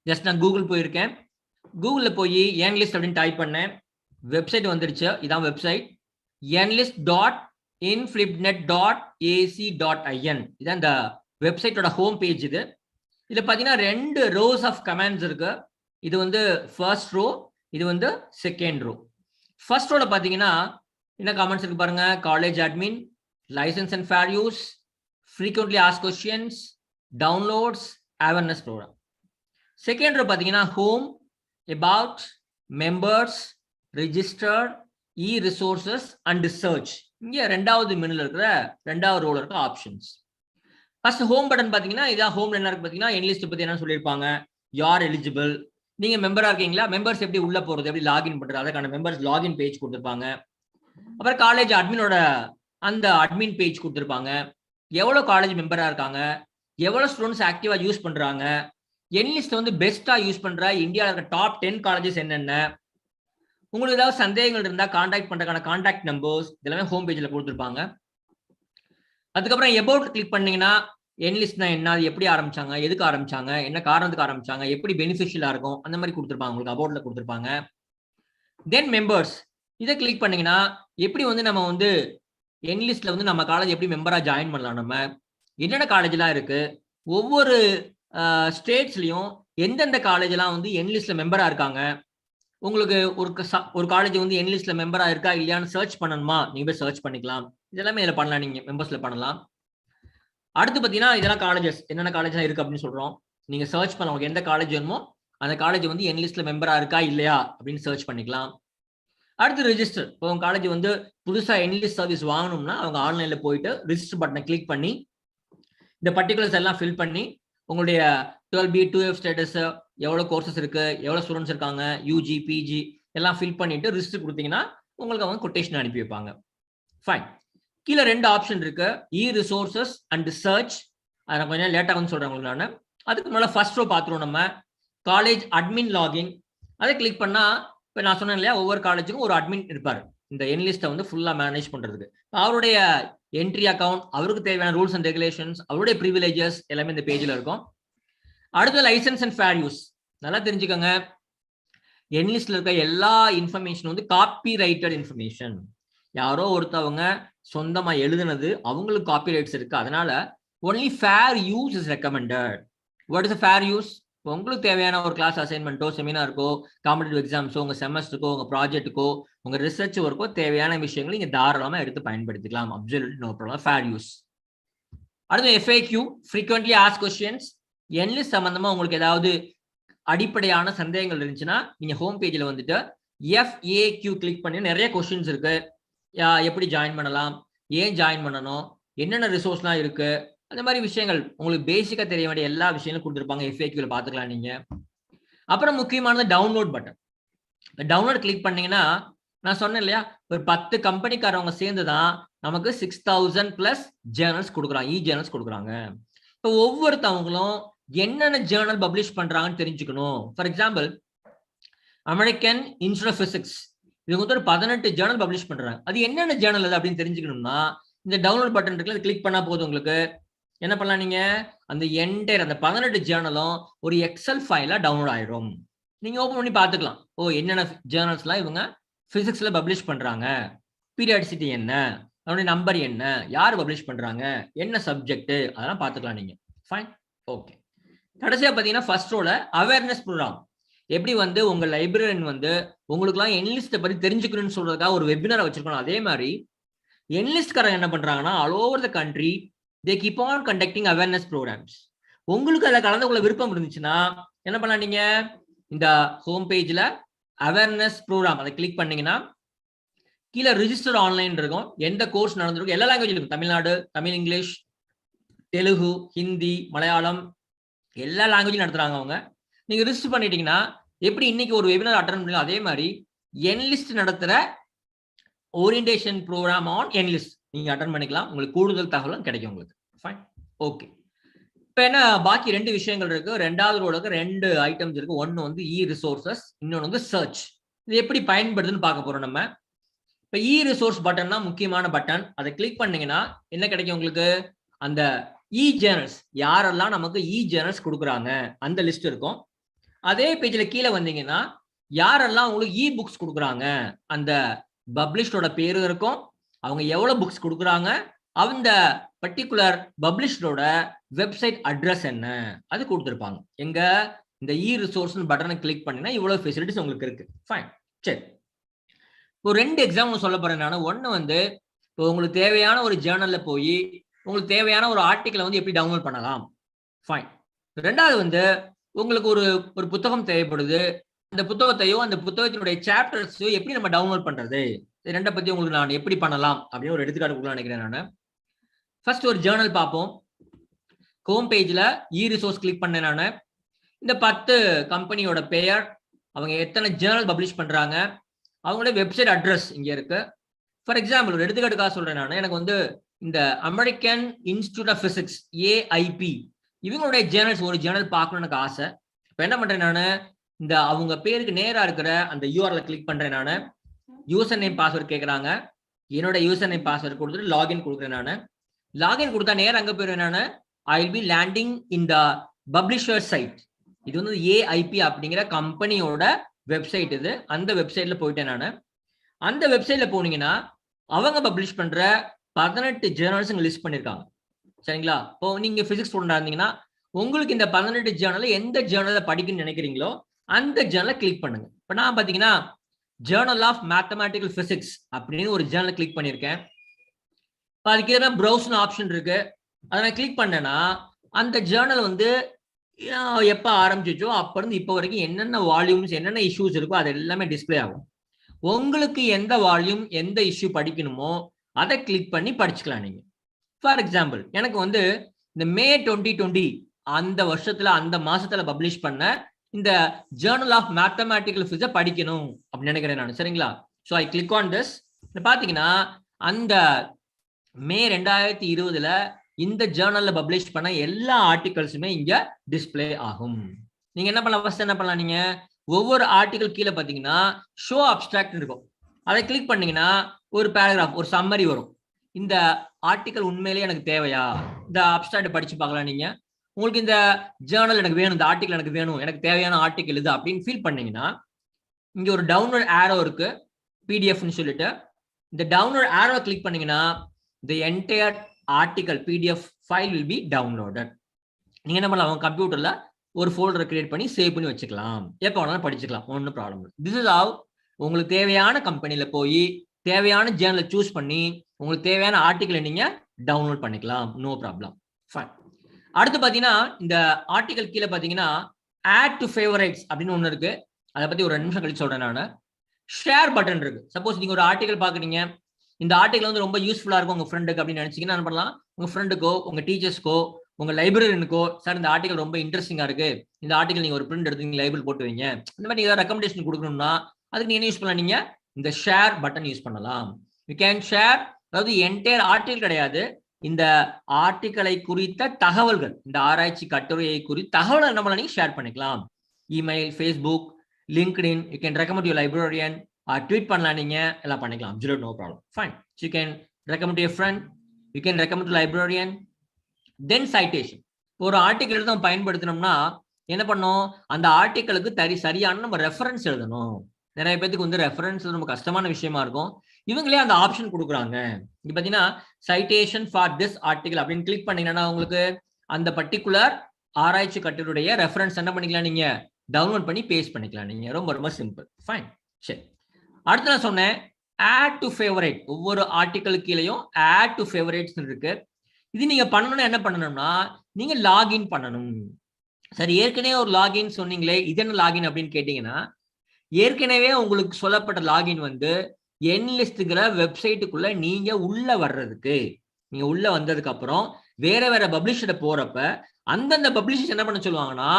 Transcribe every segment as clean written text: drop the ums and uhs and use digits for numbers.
Just நான் Google போயிருக்கேன். கூகுளில் போய் என்லிஸ்ட் அப்படின்னு டைப் பண்ணேன். வெப்சைட் வந்துருச்சு. இதான் வெப்சைட் enlist.inflipnet.ac.in. இதான் இந்த வெப்சைட்டோட ஹோம் பேஜ். இதுல பாத்தீங்கன்னா 2 ரோஸ் ஆஃப் கமாண்ட்ஸ் இருக்கு. இது வந்து ஃபர்ஸ்ட் ரோ, இது வந்து செகண்ட் ரோ. ஃபர்ஸ்ட் ரோல பாத்தீங்கன்னா என்ன கமெண்ட்ஸ் இருக்கு பாருங்க. College admin, license and fair use, frequently ask questions, downloads, awareness program. Second row பாத்தீங்கன்னா home, about, members, registered, e resources and search. இங்க ரெண்டாவது மெனுல இருக்கிற ரெண்டாவது ரோல இருக்க ஆப்ஷன்ஸ். ஃபர்ஸ்ட் ஹோம் பட்டன் பாத்தீங்கன்னா இதான் ஹோம்ல என்ன இருக்கு பாத்தீங்கன்னா என்லிஸ்ட் பத்தி என்ன சொல்லியிருப்பாங்க. யார் எலிஜிபிள், நீங்க மெம்பரா இருக்கீங்களா, மெம்பர்ஸ் எப்படி உள்ள போறது, எப்படி லாகின் பண்றது, அதுக்கான மெம்பர்ஸ் லாகின் பேஜ் கொடுத்துருப்பாங்க. அப்புறம் காலேஜ் அட்மினோட அந்த அட்மின் பேஜ் கொடுத்துருப்பாங்க. எவ்வளவு காலேஜ் மெம்பரா இருக்காங்க, எவ்வளவு ஸ்டூடெண்ட்ஸ் ஆக்டிவா யூஸ் பண்றாங்க, என்லிஸ்ட் வந்து பெஸ்டா யூஸ் பண்ற இந்தியாவில் இருக்க டாப் 10 காலேஜஸ் என்னென்ன, உங்களுக்கு ஏதாவது சந்தேகங்கள் இருந்தா கான்டாக்ட் பண்றதுக்கான கான்டாக்ட் நம்பர்ஸ் இதெல்லாமே ஹோம் பேஜ்ல கொடுத்துருப்பாங்க. அதுக்கப்புறம் எபவுட் கிளிக் பண்ணீங்கன்னா என்லிஸ்ட்னா என்ன, அது எப்படி ஆரம்பிச்சாங்க, எதுக்கு ஆரம்பிச்சாங்க, என்ன காரணத்துக்கு ஆரம்பிச்சாங்க, எப்படி பெனிஃபிஷியலா இருக்கும், அந்த மாதிரி கொடுத்துருப்பாங்க. உங்களுக்கு அபவுட்ல கொடுத்துருப்பாங்க. தென் மெம்பர்ஸ் இதை கிளிக் பண்ணீங்கன்னா எப்படி வந்து நம்ம வந்து என்லிஸ்ட்ல வந்து நம்ம காலேஜ் எப்படி மெம்பரா ஜாயின் பண்ணலாம், நம்ம என்னென்ன காலேஜ்லாம் இருக்கு, ஒவ்வொரு ஸ்டேட்ஸ்லயும் எந்தெந்த காலேஜ்லாம் வந்து என்லிஸ்ட்ல மெம்பரா இருக்காங்க, உங்களுக்கு ஒரு காலேஜ் வந்து என்லிஸ்ட்ல மெம்பரா இருக்கா இல்லையான்னு சர்ச் பண்ணணுமா, நீங்க போய் சர்ச் பண்ணிக்கலாம். இதெல்லாமே இதில் பண்ணலாம், நீங்க மெம்பர்ஸ்ல பண்ணலாம். அடுத்து பார்த்தீங்கன்னா இதெல்லாம் காலேஜஸ் என்னென்ன காலேஜ்லாம் இருக்கு அப்படின்னு சொல்றோம். நீங்க சர்ச் பண்ணலாம், உங்களுக்கு எந்த காலேஜ் வேணுமோ அந்த காலேஜ் வந்து என்லிஸ்ட்ல மெம்பரா இருக்கா இல்லையா அப்படின்னு சர்ச் பண்ணிக்கலாம். அடுத்து ரிஜிஸ்டர். இப்போ உங்க காலேஜ் வந்து புதுசா என்லிஸ்ட் சர்வீஸ் வாங்கணும்னா அவங்க ஆன்லைன்ல போயிட்டு ரிஜிஸ்டர் பட்டனை கிளிக் பண்ணி இந்த பர்டிகுலர்ஸ் எல்லாம் ஃபில் பண்ணி உங்களுடைய 12B 2F ஸ்டேட்டஸ், எவ்வளவு கோர்சஸ் இருக்கு, எவ்வளவு ஸ்டூடெண்ட்ஸ் இருக்காங்க, யூஜி பிஜி எல்லாம் ஃபில் பண்ணிட்டு ரிஜிஸ்டர் கொடுத்தீங்கன்னா உங்களுக்கு அவங்க கொட்டேஷன் அனுப்பி வைப்பாங்க. ஃபைன். கீழே 2 ஆப்ஷன் இருக்கு, இ ரிசோர்சஸ் அண்ட் சர்ச். அதை நான் கொஞ்சம் லேட்டாக வந்து சொல்றேன் உங்களுக்கு. நான் அதுக்கு முன்னால ஃபர்ஸ்ட் ரோ பார்த்துருவோம். நம்ம காலேஜ் அட்மின் லாகின் அதை கிளிக் பண்ணா இப்போ நான் சொன்னேன் இல்லையா, ஒவ்வொரு காலேஜுக்கும் ஒரு அட்மின் இருப்பார் இந்த என்லிஸ்ட்டை வந்து ஃபுல்லா மேனேஜ் பண்றதுக்கு. அவருடைய என்ட்ரி அக்கௌண்ட், அவருக்கு தேவையான ரூல்ஸ் அண்ட் ரெகுலேஷன்ஸ், அவருடைய ப்ரிவிலேஜஸ் எல்லாமே இந்த பேஜ்ல இருக்கும். அடுத்த லைசன்ஸ் அண்ட் ஃபேர் யூஸ். நல்லா தெரிஞ்சுக்கோங்க, என்லிஸ்ட்ல இருக்க எல்லா இன்ஃபர்மேஷன் வந்து காப்பி ரைட்டட் இன்ஃபர்மேஷன். யாரோ ஒருத்தவங்க சொந்தமா எழுதுனது, அவங்களுக்கு காப்பி ரைட்ஸ் இருக்கு. அதனால only fair use is recommended. What is fair use? உங்களுக்கு தேவையான ஒரு கிளாஸ் அசைன்மெண்ட்டோ, செமினாருக்கோ, காம்படிட்டிவ் எக்ஸாம்ஸோ, உங்க செமஸ்டருக்கோ, உங்க ப்ராஜெக்ட்டுக்கோ, உங்க ரிசர்ச் ஒர்க்கோ தேவையான விஷயங்களை நீங்க தாராளமா எடுத்து பயன்படுத்திக்கலாம். Absolutely no problem. Fair use. அடுத்து FAQ, frequently ask questions. NLIST சம்பந்தமா உங்களுக்கு ஏதாவது அடிப்படையான சந்தேகங்கள் இருந்துச்சுன்னா நீங்க ஹோம் பேஜ்ல வந்துட்டு FAQ கிளிக் பண்ணி நிறைய கொஸ்டின்ஸ் இருக்கு. எப்படி ஜாயின் பண்ணலாம், ஏன் ஜாயின் பண்ணணும், என்னென்ன ரிசோர்ஸ்லாம் இருக்கு, அந்த மாதிரி விஷயங்கள் உங்களுக்கு பேசிக்கா தெரிய வேண்டிய எல்லா விஷயங்களும் கொடுத்துருப்பாங்க. FAQல பாத்துக்கலாம் நீங்க. அப்புறம் முக்கியமானது டவுன்லோட் பட்டன். டவுன்லோட் கிளிக் பண்ணீங்கன்னா நான் சொன்னேன் இல்லையா, ஒரு 10 கம்பெனிக்காரவங்க சேர்ந்துதான் நமக்கு 6000 பிளஸ் ஜேர்னல்ஸ் கொடுக்குறாங்க, இ ஜேர்னல்ஸ் கொடுக்குறாங்க. இப்போ ஒவ்வொருத்தவங்களும் என்னென்ன ஜேர்னல் பப்ளிஷ் பண்றாங்கன்னு தெரிஞ்சுக்கணும். For example American Institute of Physics, இவங்க வந்து ஒரு 18 ஜேர்னல் பப்ளிஷ் பண்றாங்க. அது என்னென்ன ஜேர்னல் அது அப்படின்னு தெரிஞ்சுக்கணும்னா இந்த டவுன்லோட் பட்டன் இருக்குல்ல, கிளிக் பண்ணா போதும். உங்களுக்கு என்ன பண்ணலாம், நீங்க அந்த என்டையர் அந்த 18 ஜேர்னலும் ஒரு எக்ஸல் ஃபைலா டவுன்லோட் ஆயிரும். நீங்க ஓபன் பண்ணி பாத்துக்கலாம். ஓ, என்னென்ன ஜேர்னல்ஸ்லாம் இவங்க பிசிக்ஸ்ல பப்ளிஷ் பண்றாங்க, பீரியாடிசிட்டி என்ன, அதனுடைய நம்பர் என்ன, யார் பப்ளிஷ் பண்றாங்க, என்ன சப்ஜெக்ட், அதெல்லாம் பாத்துக்கலாம் நீங்க. Fine, okay. கடைசியா பாத்தீங்கன்னா ஃபர்ஸ்ட் ரோல அவேர்னஸ் ப்ரோக்ராம். எப்படி வந்து உங்க லைப்ரரியன் வந்து உங்களுக்குலாம் என்லிஸ்ட்டை பத்தி தெரிஞ்சுக்கணும்னு சொல்றதுக்காக ஒரு வெபினாரை வச்சிருக்கணும். அதே மாதிரி என்லிஸ்ட்காரங்க என்ன பண்றாங்கன்னா all over the country they keep on conducting awareness programmes. உங்களுக்கு அதில் கலந்து கொள்ள விருப்பம் இருந்துச்சுன்னா என்ன பண்ணலாம், நீங்க இந்த ஹோம் பேஜ்ல அவேர்னஸ் ப்ரோக்ராம் அதை கிளிக் பண்ணீங்கன்னா கீழே ரிஜிஸ்டர் ஆன்லைன் இருக்கும். எந்த கோர்ஸ் நடந்திருக்கும், எல்லா லாங்குவேஜ் இருக்கும். தமிழ்நாடு, தமிழ், இங்கிலீஷ், தெலுங்கு, ஹிந்தி, மலையாளம் எல்லா லாங்குவேஜும் நடத்துறாங்க அவங்க. நீங்க ரிஜிஸ்டர் பண்ணிட்டீங்கன்னா எப்படி இன்னைக்கு ஒரு வெபினார் அட்டெண்ட் பண்ணீங்க அதே மாதிரி என்லிஸ்ட் நடத்துற ஓரியன்டேஷன் ப்ரோக்ராம் ஆன் என்லிஸ்ட் நீங்க அட்டெண்ட் பண்ணிக்கலாம். உங்களுக்கு கூடுதல் தகவலும் கிடைக்கும் உங்களுக்கு. Fine, okay. இப்போ என்ன பாக்கி 2 விஷயங்கள் இருக்கு. ரெண்டாவது ரோலுக்கு 2 ஐட்டம்ஸ் இருக்கு. ஒன்னு வந்து இ ரிசோர்சஸ், இன்னொன்று வந்து சர்ச். இது எப்படி பயன்படுதுன்னு பார்க்க போறோம் நம்ம. இப்போ இ ரிசோர்ஸ் பட்டன்னா முக்கியமான பட்டன். அதை கிளிக் பண்ணீங்கன்னா என்ன கிடைக்கும் உங்களுக்கு, அந்த இ ஜேர்னல்ஸ் யாரெல்லாம் நமக்கு இ ஜேர்னல்ஸ் கொடுக்குறாங்க அந்த லிஸ்ட் இருக்கும். அதே பேஜ்ல கீழே வந்தீங்கன்னா யாரெல்லாம் உங்களுக்கு இ புக்ஸ் கொடுக்குறாங்க அந்த பப்ளிஷ்டோட பேரு இருக்கும், அவங்க எவ்வளவு புக்ஸ் கொடுக்குறாங்க, அந்த பர்டிகுலர் பப்ளிஷ்டோட வெப்சைட் அட்ரஸ் என்ன அது கொடுத்துருப்பாங்க. எங்க இந்த இ ரிசோர்ஸ் பட்டனை கிளிக் பண்ணினா இவ்வளவு ஃபெசிலிட்டிஸ் உங்களுக்கு இருக்கு. ஃபைன். சரி, இப்போ 2 எக்ஸாம்பிள் சொல்ல போறேன் நான். ஒன்னு வந்து இப்போ உங்களுக்கு தேவையான ஒரு ஜேர்னல்ல போய் உங்களுக்கு தேவையான ஒரு ஆர்டிக்கலை வந்து எப்படி டவுன்லோட் பண்ணலாம். ஃபைன். ரெண்டாவது வந்து உங்களுக்கு ஒரு புத்தகம் தேவைப்படுது, அந்த புத்தகத்தையோ அந்த புத்தகத்தினுடைய சாப்டர்ஸையோ எப்படி நம்ம டவுன்லோட் பண்றது, இது ரெண்டை பத்தி உங்களுக்கு நான் எப்படி பண்ணலாம் அப்படின்னு ஒரு எடுத்துக்காட்டு கொடுக்க நினைக்கிறேன் நான். ஃபர்ஸ்ட் ஒரு ஜேர்னல் பார்ப்போம். ஹோம் பேஜ்ல இ ரிசோர்ஸ் கிளிக் பண்ணேன் நான். இந்த 10 கம்பெனியோட பெயர், அவங்க எத்தனை ஜேர்னல் பப்ளிஷ் பண்றாங்க, அவங்களோட வெப்சைட் அட்ரஸ் இங்க இருக்கு. ஃபார் எக்ஸாம்பிள் ஒரு எடுத்துக்காட்டுக்காக சொல்றேன் நான். எனக்கு வந்து இந்த American Institute of Physics AIP இவங்களுடைய ஜேர்னல்ஸ் ஒரு ஜேர்னல் பார்க்கணும்னு எனக்கு ஆசை. இப்போ என்ன பண்றேன் நான், இந்த அவங்க பேருக்கு நேரா இருக்கிற அந்த யூஆர்எல்ல கிளிக் பண்றேன் நான். யூசர் நேம் பாஸ்வேர்ட் கேட்கறாங்க, என்னோட யூசர் நேம் பாஸ்வேர்ட் கொடுத்துட்டு லாகின் கொடுக்குறேன் நான். லாகின் கொடுத்தா நேரம் அங்க போயிருவேன் நான். I will be landing in the publisher site. இது வந்து ஏஐபி அப்படிங்கிற கம்பெனியோட வெப்சைட். இது அந்த வெப்சைட்ல போயிட்டேன் நான். அந்த வெப்சைட்ல போனீங்கன்னா அவங்க பப்ளிஷ் பண்ற 18 ஜேர்னல்ஸ் லிஸ்ட் பண்ணிருக்காங்க. சரிங்களா? இப்போ நீங்க பிசிக்ஸ் ஸ்டூடெண்டா இருந்தீங்கன்னா உங்களுக்கு இந்த 18 ஜேர்னல் எந்த ஜேர்னலை படிக்கணும்னு நினைக்கிறீங்களோ அந்த ஜேர்னலை கிளிக் பண்ணுங்க. இப்போ நான் பாத்தீங்கன்னா ஜேர்னல் ஆஃப் மேத்தமேட்டிக்கல் பிசிக்ஸ் அப்படின்னு ஒரு ஜேர்னல் கிளிக் பண்ணியிருக்கேன். அதுக்கு எதாவது ப்ரௌஸ்னு ஆப்ஷன் இருக்கு, அதை நான் கிளிக் பண்ணேன்னா அந்த ஜேர்னல் வந்து எப்போ ஆரம்பிச்சிச்சோ அப்ப இருந்து இப்போ வரைக்கும் என்னென்ன வால்யூம்ஸ் என்னென்ன இஷ்யூஸ் இருக்கோ அது எல்லாமே டிஸ்பிளே ஆகும். உங்களுக்கு எந்த வால்யூம் எந்த இஷ்யூ படிக்கணுமோ அதை கிளிக் பண்ணி படிச்சுக்கலாம் நீங்க. ஃபார் எக்ஸாம்பிள் எனக்கு வந்து இந்த மே 2020 அந்த வருஷத்துல அந்த மாசத்துல பப்ளிஷ் பண்ண இந்த ஜேர்னல் ஆஃப் மேத்தமேட்டிக்கல் பிசிக்ஸ் படிக்கணும் அப்படின்னு நினைக்கிறேன் நான். சரிங்களா? So I click on this. பாத்தீங்கன்னா அந்த மே 2020ல இந்த ஜேர்னல்ல பப்ளிஷ் பண்ண எல்லா ஆர்டிகல்ஸுமே இங்க டிஸ்பிளே ஆகும். நீங்க என்ன பண்ணலாம், ஃபர்ஸ்ட் என்ன பண்ணலாம், நீங்க ஒவ்வொரு ஆர்டிகல் கீழே பாத்தீங்கன்னா ஷோ அப்ஸ்ட்ராக்ட் இருக்கும். அதை கிளிக் பண்ணீங்கன்னா ஒரு பேராகிராஃப் ஒரு சம்மரி வரும். இந்த ஆர்டிகல் உண்மையிலேயே எனக்கு தேவையா, இந்த அப்ஸ்ட்ராக்ட் படிச்சு பார்க்கலாம். நீங்க உங்களுக்கு இந்த ஜேர்னல் எனக்கு வேணும், இந்த ஆர்டிகல் எனக்கு வேணும், எனக்கு தேவையான ஆர்டிகல் இது அப்படின்னு ஃபீல் பண்ணீங்கன்னா இங்க ஒரு டவுன்லோட் ஆரோ இருக்கு, பிடிஎஃப்னு சொல்லிட்டு. இந்த டவுன்லோட் ஆரோ கிளிக் பண்ணீங்கன்னா the entire article PDF file will be downloaded. நீங்க என்ன பண்ணலாம், உங்க கம்ப்யூட்டர்ல ஒரு ஃபோல்டரை கிரியேட் பண்ணி சேவ் பண்ணி வச்சுக்கலாம், எப்போ வேணாலும் படிச்சுக்கலாம், ஒன்றும் ப்ராப்ளம் இல்லை. திஸ் இஸ் ஹவ் உங்களுக்கு தேவையான கம்பெனில போய் தேவையான ஜேர்னலை சூஸ் பண்ணி உங்களுக்கு தேவையான ஆர்டிகலை நீங்க டவுன்லோட் பண்ணிக்கலாம், நோ ப்ராப்ளம். ஃபைன். அடுத்து பாத்தீங்கன்னா இந்த ஆர்டிகல் கீழே பாத்தீங்கன்னா ஆட் டு ஃபேவரைட்ஸ் அப்படின்னு ஒன்று இருக்கு. அதை பத்தி ஒரு 2 நிமிஷம் கழிச்சு சொல்றேன் நான். ஷேர் பட்டன் இருக்கு. சப்போஸ் நீங்க ஒரு ஆர்டிகல் பாக்குறீங்க, இந்த ஆர்டிகல் வந்து ரொம்ப யூஸ்ஃபுல்லா இருக்கும் உங்க ஃப்ரெண்டுக்கு அப்படின்னு நினைச்சீங்கன்னா என்ன பண்ணலாம், உங்க ஃப்ரெண்டுக்கோ உங்க டீச்சர்ஸ்க்கோ உங்க லைப்ரரியனுக்கோ, சார் இந்த ஆர்டிகல் ரொம்ப இன்ட்ரெஸ்டிங்கா இருக்கு, இந்த ஆர்டிகல் நீங்க ஒரு பிரிண்ட் எடுத்து நீங்க லைபிள் போட்டு வைங்க, இந்த மாதிரி ஏதாவது ரெக்கமெண்டேஷன் கொடுக்கணும்னா அதுக்கு நீங்க என்ன யூஸ் பண்ணலாம், நீங்க இந்த ஷேர் பட்டன் யூஸ் பண்ணலாம். யூ கேன் ஷேர், அதாவது என்டையர் ஆர்டிகல் கிடையாது, இந்த ஆர்டிகலை குறித்த தகவல்கள், இந்த ஆராய்ச்சி கட்டுரையை குறித்த தகவலை நம்மள நீங்க ஷேர் பண்ணிக்கலாம். Email, Facebook, LinkedIn, you can recommend your librarian, tweet பண்ணலாம், நீங்க எல்லாம் பண்ணிக்கலாம், absolute no problem. Fine. You can recommend your friend, you can recommend to librarian. Then citation. ஒரு ஆர்டிகல் எடுத்து நம்ம பயன்படுத்தினோம்னா என்ன பண்ணோம், அந்த ஆர்டிகலுக்கு சரியான நம்ம ரெஃபரன்ஸ் எழுதணும். நிறைய பேருக்கு வந்து ரெஃபரன்ஸ் ரொம்ப கஷ்டமான விஷயமா இருக்கும். இவங்களே அந்த ஆப்ஷன் கொடுக்குறாங்க. இங்க பாத்தீங்கன்னா சைட்டேஷன் ஃபார் திஸ் ஆர்டிகல் அப்படின்னு கிளிக் பண்ணீங்கன்னா உங்களுக்கு அந்த பர்டிகுலர் ஆராய்ச்சி கட்டுரையுடைய ரெஃபரன்ஸ் என்ன பண்ணிக்கலாம், நீங்க டவுன்லோட் பண்ணி பேஸ்ட் பண்ணிக்கலாம். நீங்க ரொம்ப ரொம்ப சிம்பிள். ஃபைன். சரி, அடுத்து நான் சொன்னேன் ஆட் டு ஃபேவரைட். ஒவ்வொரு ஆர்டிகல் கீழேயும் ஆட் டு ஃபேவரைட்ஸ் இருக்கு. இது நீங்க பண்ணணும்னா என்ன பண்ணணும்னா நீங்க லாகின் பண்ணணும். சரி, ஏற்கனவே ஒரு லாகின் சொன்னீங்களே, இது என்ன லாகின் அப்படின்னு கேட்டீங்கன்னா, ஏற்கனவே உங்களுக்கு சொல்லப்பட்ட லாகின் வந்து என்லிஸ்ட்ங்கிற வெப்சைட்டுக்குள்ள நீங்க உள்ள வர்றதுக்கு, நீங்க உள்ள வந்ததுக்கு அப்புறம் வேற வேற பப்ளிஷரை போறப்ப அந்தந்த பப்ளிஷர்ஸ் என்ன பண்ண சொல்லுவாங்கன்னா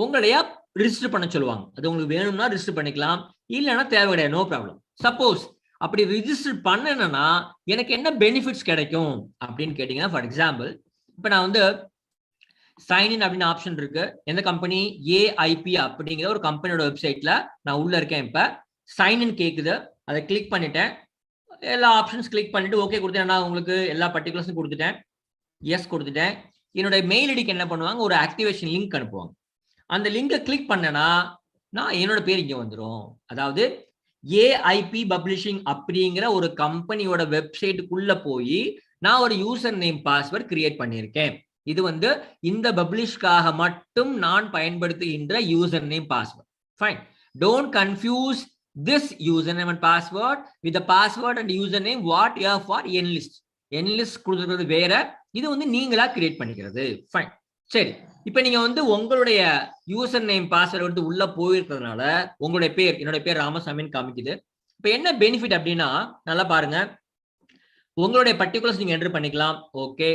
உங்களைய ரிஜிஸ்டர் பண்ண சொல்லுவாங்க. அது உங்களுக்கு வேணும்னா ரிஜிஸ்டர் பண்ணிக்கலாம், இல்லைன்னா தேவை கிடையாது, நோ ப்ராப்ளம். சப்போஸ் அப்படி ரிஜிஸ்டர் பண்ணனா எனக்கு என்ன பெனிஃபிட்ஸ் கிடைக்கும் அப்படின்னு கேட்டீங்கன்னா, ஃபார் எக்ஸாம்பிள் இப்போ நான் வந்து சைன்இன் அப்படின்னு ஆப்ஷன் இருக்கு. எந்த கம்பெனி, ஏஐபி அப்படிங்கிற ஒரு கம்பெனியோட வெப்சைட்ல நான் உள்ள இருக்கேன். இப்ப சைன்இன் கேக்குது, அதை கிளிக் பண்ணிட்டேன், எல்லா ஆப்ஷன்ஸ் கிளிக் பண்ணிட்டு ஓகே கொடுத்தேன். நான் உங்களுக்கு எல்லா பர்டிகுலர்ஸும் கொடுத்துட்டேன், எஸ் கொடுத்துட்டேன். என்னோட மெயில் ஐடிக்கு என்ன பண்ணுவாங்க, ஒரு ஆக்டிவேஷன் லிங்க் அனுப்புவாங்க. அந்த லிங்கை கிளிக் பண்ணனா நான் என்னோட பேர் இங்க வந்துடும். அதாவது ஏஐபி பப்ளிஷிங் அப்படிங்கிற ஒரு கம்பெனியோட வெப்சைட்டுக்குள்ள போய் நான் ஒரு யூசர் நேம் பாஸ்வேர்ட் கிரியேட் பண்ணியிருக்கேன். இது வந்து இந்த பப்ளிஷ்காக மட்டும் நான் பயன்படுத்துகின்ற user name password. Fine. Don't confuse this user name and password with password and user name what you for enlist. Enlist கொடுத்துருக்கிறது வேற, இது வந்து நீங்களா கிரியேட் பண்ணிக்கிறது. ஃபைன். சரி, இப்ப நீங்க வந்து உங்களுடைய யூசர் நேம் பாஸ்வேர்ட் வந்து உள்ள போயிருக்கிறதுனால உங்களுடைய பேர், என்னோட பேர் ராமசாமின்னு காமிக்குது. இப்ப என்ன பெனிஃபிட் அப்படின்னா நல்லா பாருங்க, உங்களுடைய பர்டிகுலர்ஸ் நீங்க என்டர் பண்ணிக்கலாம். ஓகே.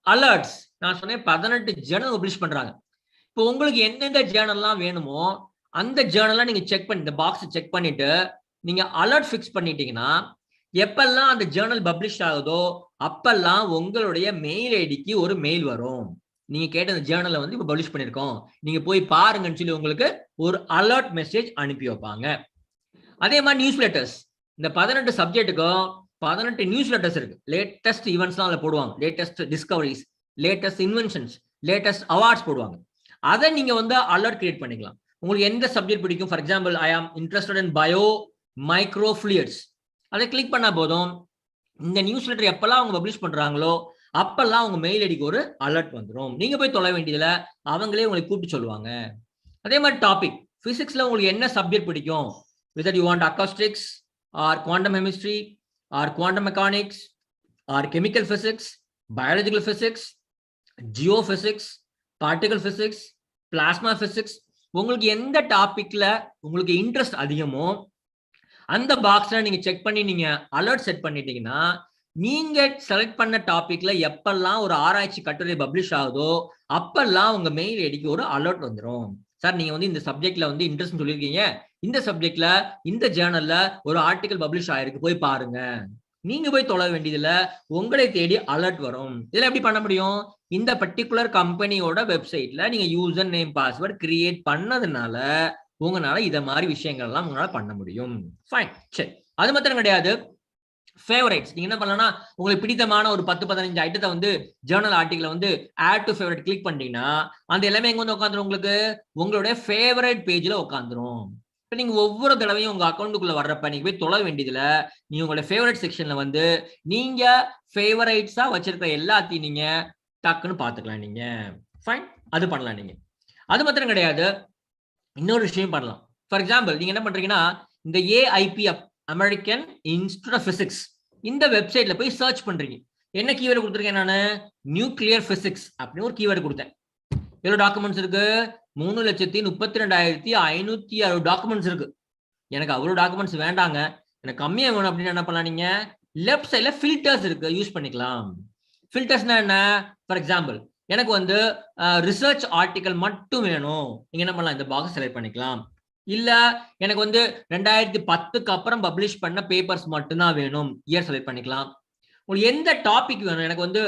அலர்ட்ஸ் நான் சொன்னேன் 18 ஜேர்னல் பப்ளிஷ் பண்றாங்க. இப்போ உங்களுக்கு எந்தெந்த ஜேர்னல்லாம் வேணுமோ அந்த ஜேர்னல்லாம் நீங்க செக் பண்ணி இந்த பாக்ஸ் செக் பண்ணிட்டு நீங்க அலர்ட் ஃபிக்ஸ் பண்ணிட்டீங்கன்னா எப்பெல்லாம் அந்த ஜேர்னல் பப்ளிஷ் ஆகுதோ அப்பெல்லாம் உங்களுடைய மெயில் ஐடிக்கு ஒரு மெயில் வரும். நீங்க கேட்ட அந்த ஜேர்னலை வந்து இப்ப பப்ளிஷ் பண்ணிருக்கோம், நீங்க போய் பாருங்கன்னு சொல்லி உங்களுக்கு ஒரு அலர்ட் மெசேஜ் அனுப்பி வைப்பாங்க. அதே மாதிரி நியூஸ் லெட்டர்ஸ், இந்த 18 சப்ஜெக்ட்டுக்கும் 18 நியூஸ் லெட்டர்ஸ் இருக்கு. லேட்டஸ்ட் ஈவெண்ட்ஸ்லாம் அதில் போடுவாங்க, latest discoveries, latest inventions, latest awards போடுவாங்க. அதை நீங்க வந்து அலர்ட் கிரியேட் பண்ணிக்கலாம். உங்களுக்கு எந்த சப்ஜெக்ட் பிடிக்கும், ஃபார் எக்ஸாம்பிள் ஐ ஆம் interested in bio micro fluids, அதை கிளிக் பண்ணா போதும் இந்த நியூஸ் லெட்டர் எப்பெல்லாம் அவங்க பப்ளிஷ் பண்றாங்களோ அப்பெல்லாம் உங்க மெயில் ஐடிக்கு ஒரு அலர்ட் வந்துடும். நீங்க போய் தொலை வேண்டியதுல அவங்களே உங்களை கூப்பிட்டு சொல்லுவாங்க. அதே மாதிரி டாபிக், பிசிக்ஸ்ல உங்களுக்கு என்ன சப்ஜெக்ட் பிடிக்கும், whether you want acoustics or quantum chemistry or quantum mechanics or chemical physics, biological physics, geophysics, particle physics, plasma physics, உங்களுக்கு எந்த டாபிக்ல உங்களுக்கு இன்ட்ரெஸ்ட் அதிகமோ அந்த பாக்ஸ்ல நீங்க செக் பண்ணி நீங்க அலர்ட் செட் பண்ணிட்டீங்கன்னா நீங்க செலக்ட் பண்ண டாபிக்ல எப்பெல்லாம் ஒரு ஆராய்ச்சி கட்டுரை பப்ளிஷ் ஆகுதோ அப்பெல்லாம் உங்க மெயில் ஐடிக்கு ஒரு அலர்ட் வந்துடும். சார் நீங்க வந்து இந்த சப்ஜெக்ட்ல வந்து இன்ட்ரெஸ்ட் சொல்லியிருக்கீங்க, இந்த சப்ஜெக்ட்ல இந்த ஜேர்னல்ல ஒரு ஆர்டிகல் பப்ளிஷ் ஆயிருக்கு, போய் பாருங்க. நீங்க போய் தொலை வேண்டியதுல உங்களை தேடி அலர்ட் வரும். இதுல எப்படி பண்ண முடியும், இந்த பர்டிகுலர் கம்பெனியோட வெப்சைட்ல நீங்க யூசர் நேம் பாஸ்வேர்ட் கிரியேட் பண்ணதுனால உங்களால இத மாதிரி விஷயங்கள் எல்லாம் உங்களால பண்ண முடியும். ஃபைன். சரி, அது மாத்திரம் கிடையாது, ஃபேவரைட்ஸ் நீங்க என்ன பண்ணலாம், உங்களுக்கு பிடித்தமான ஒரு 10-15 ஐட்டத்தை வந்து ஜேர்னல் ஆர்டிகல் வந்து ஆட் டு ஃபேவரைட் கிளிக் பண்ணீங்கன்னா அந்த எல்லாமே எங்க வந்து உட்காந்துரும், உங்களுக்கு உங்களுடைய ஃபேவரைட் பேஜ்ல உட்காந்துரும். இப்போ நீங்க ஒவ்வொரு தடவையும் உங்க அக்கௌண்ட்டுக்குள்ள வர்றப்ப நீங்க போய் தொலை வேண்டியதுல நீங்க உங்களோட ஃபேவரைட் செக்ஷன்ல வந்து நீங்க ஃபேவரைட்ஸா வச்சிருக்கிற எல்லாத்தையும் நீங்க டக்குன்னு பாத்துக்கலாம். நீங்க ஃபைன், அது பண்ணலாம். நீங்க அது மாத்திரம் கிடையாது, இன்னொரு விஷயம் பண்ணலாம். ஃபார் எக்ஸாம்பிள் நீங்க என்ன பண்றீங்கன்னா இந்த AIP American Institute of Physics இந்த வெப்சைட்ல போய் சர்ச் பண்றீங்க. என்ன கீவேர்டு கொடுத்துருக்கேன், நான் நியூக்ளியர் பிசிக்ஸ் அப்படின்னு ஒரு கீவேர்டு கொடுத்தேன். எவ்வளவு டாக்குமெண்ட்ஸ் இருக்கு, 3,32,560 டாக்குமெண்ட்ஸ் இருக்கு. எனக்கு அவ்வளவு டாக்குமெண்ட்ஸ் வேண்டாங்க, எனக்கு கம்மியா வேணும் அப்படின்னு என்ன பண்ணலாம், நீங்க லெஃப்ட் சைட்ல ஃபில்டர்ஸ் இருக்கு, யூஸ் பண்ணிக்கலாம். ஃபில்டர்ஸ்னா என்ன, ஃபார் எக்ஸாம்பிள் எனக்கு வந்து ரிசர்ச் ஆர்டிகல் மட்டும் வேணும், நீங்க என்ன பண்ணலாம், இந்த பாக்ஸ் செலக்ட் பண்ணிக்கலாம். இல்ல எனக்கு வந்து 2010க்கு அப்புறம் பப்ளிஷ் பண்ண பேப்பர்ஸ் மட்டும்தான் வேணும், இயர் செலக்ட் பண்ணிக்கலாம். உங்களுக்கு எந்த டாபிக் வேணும், எனக்கு வந்து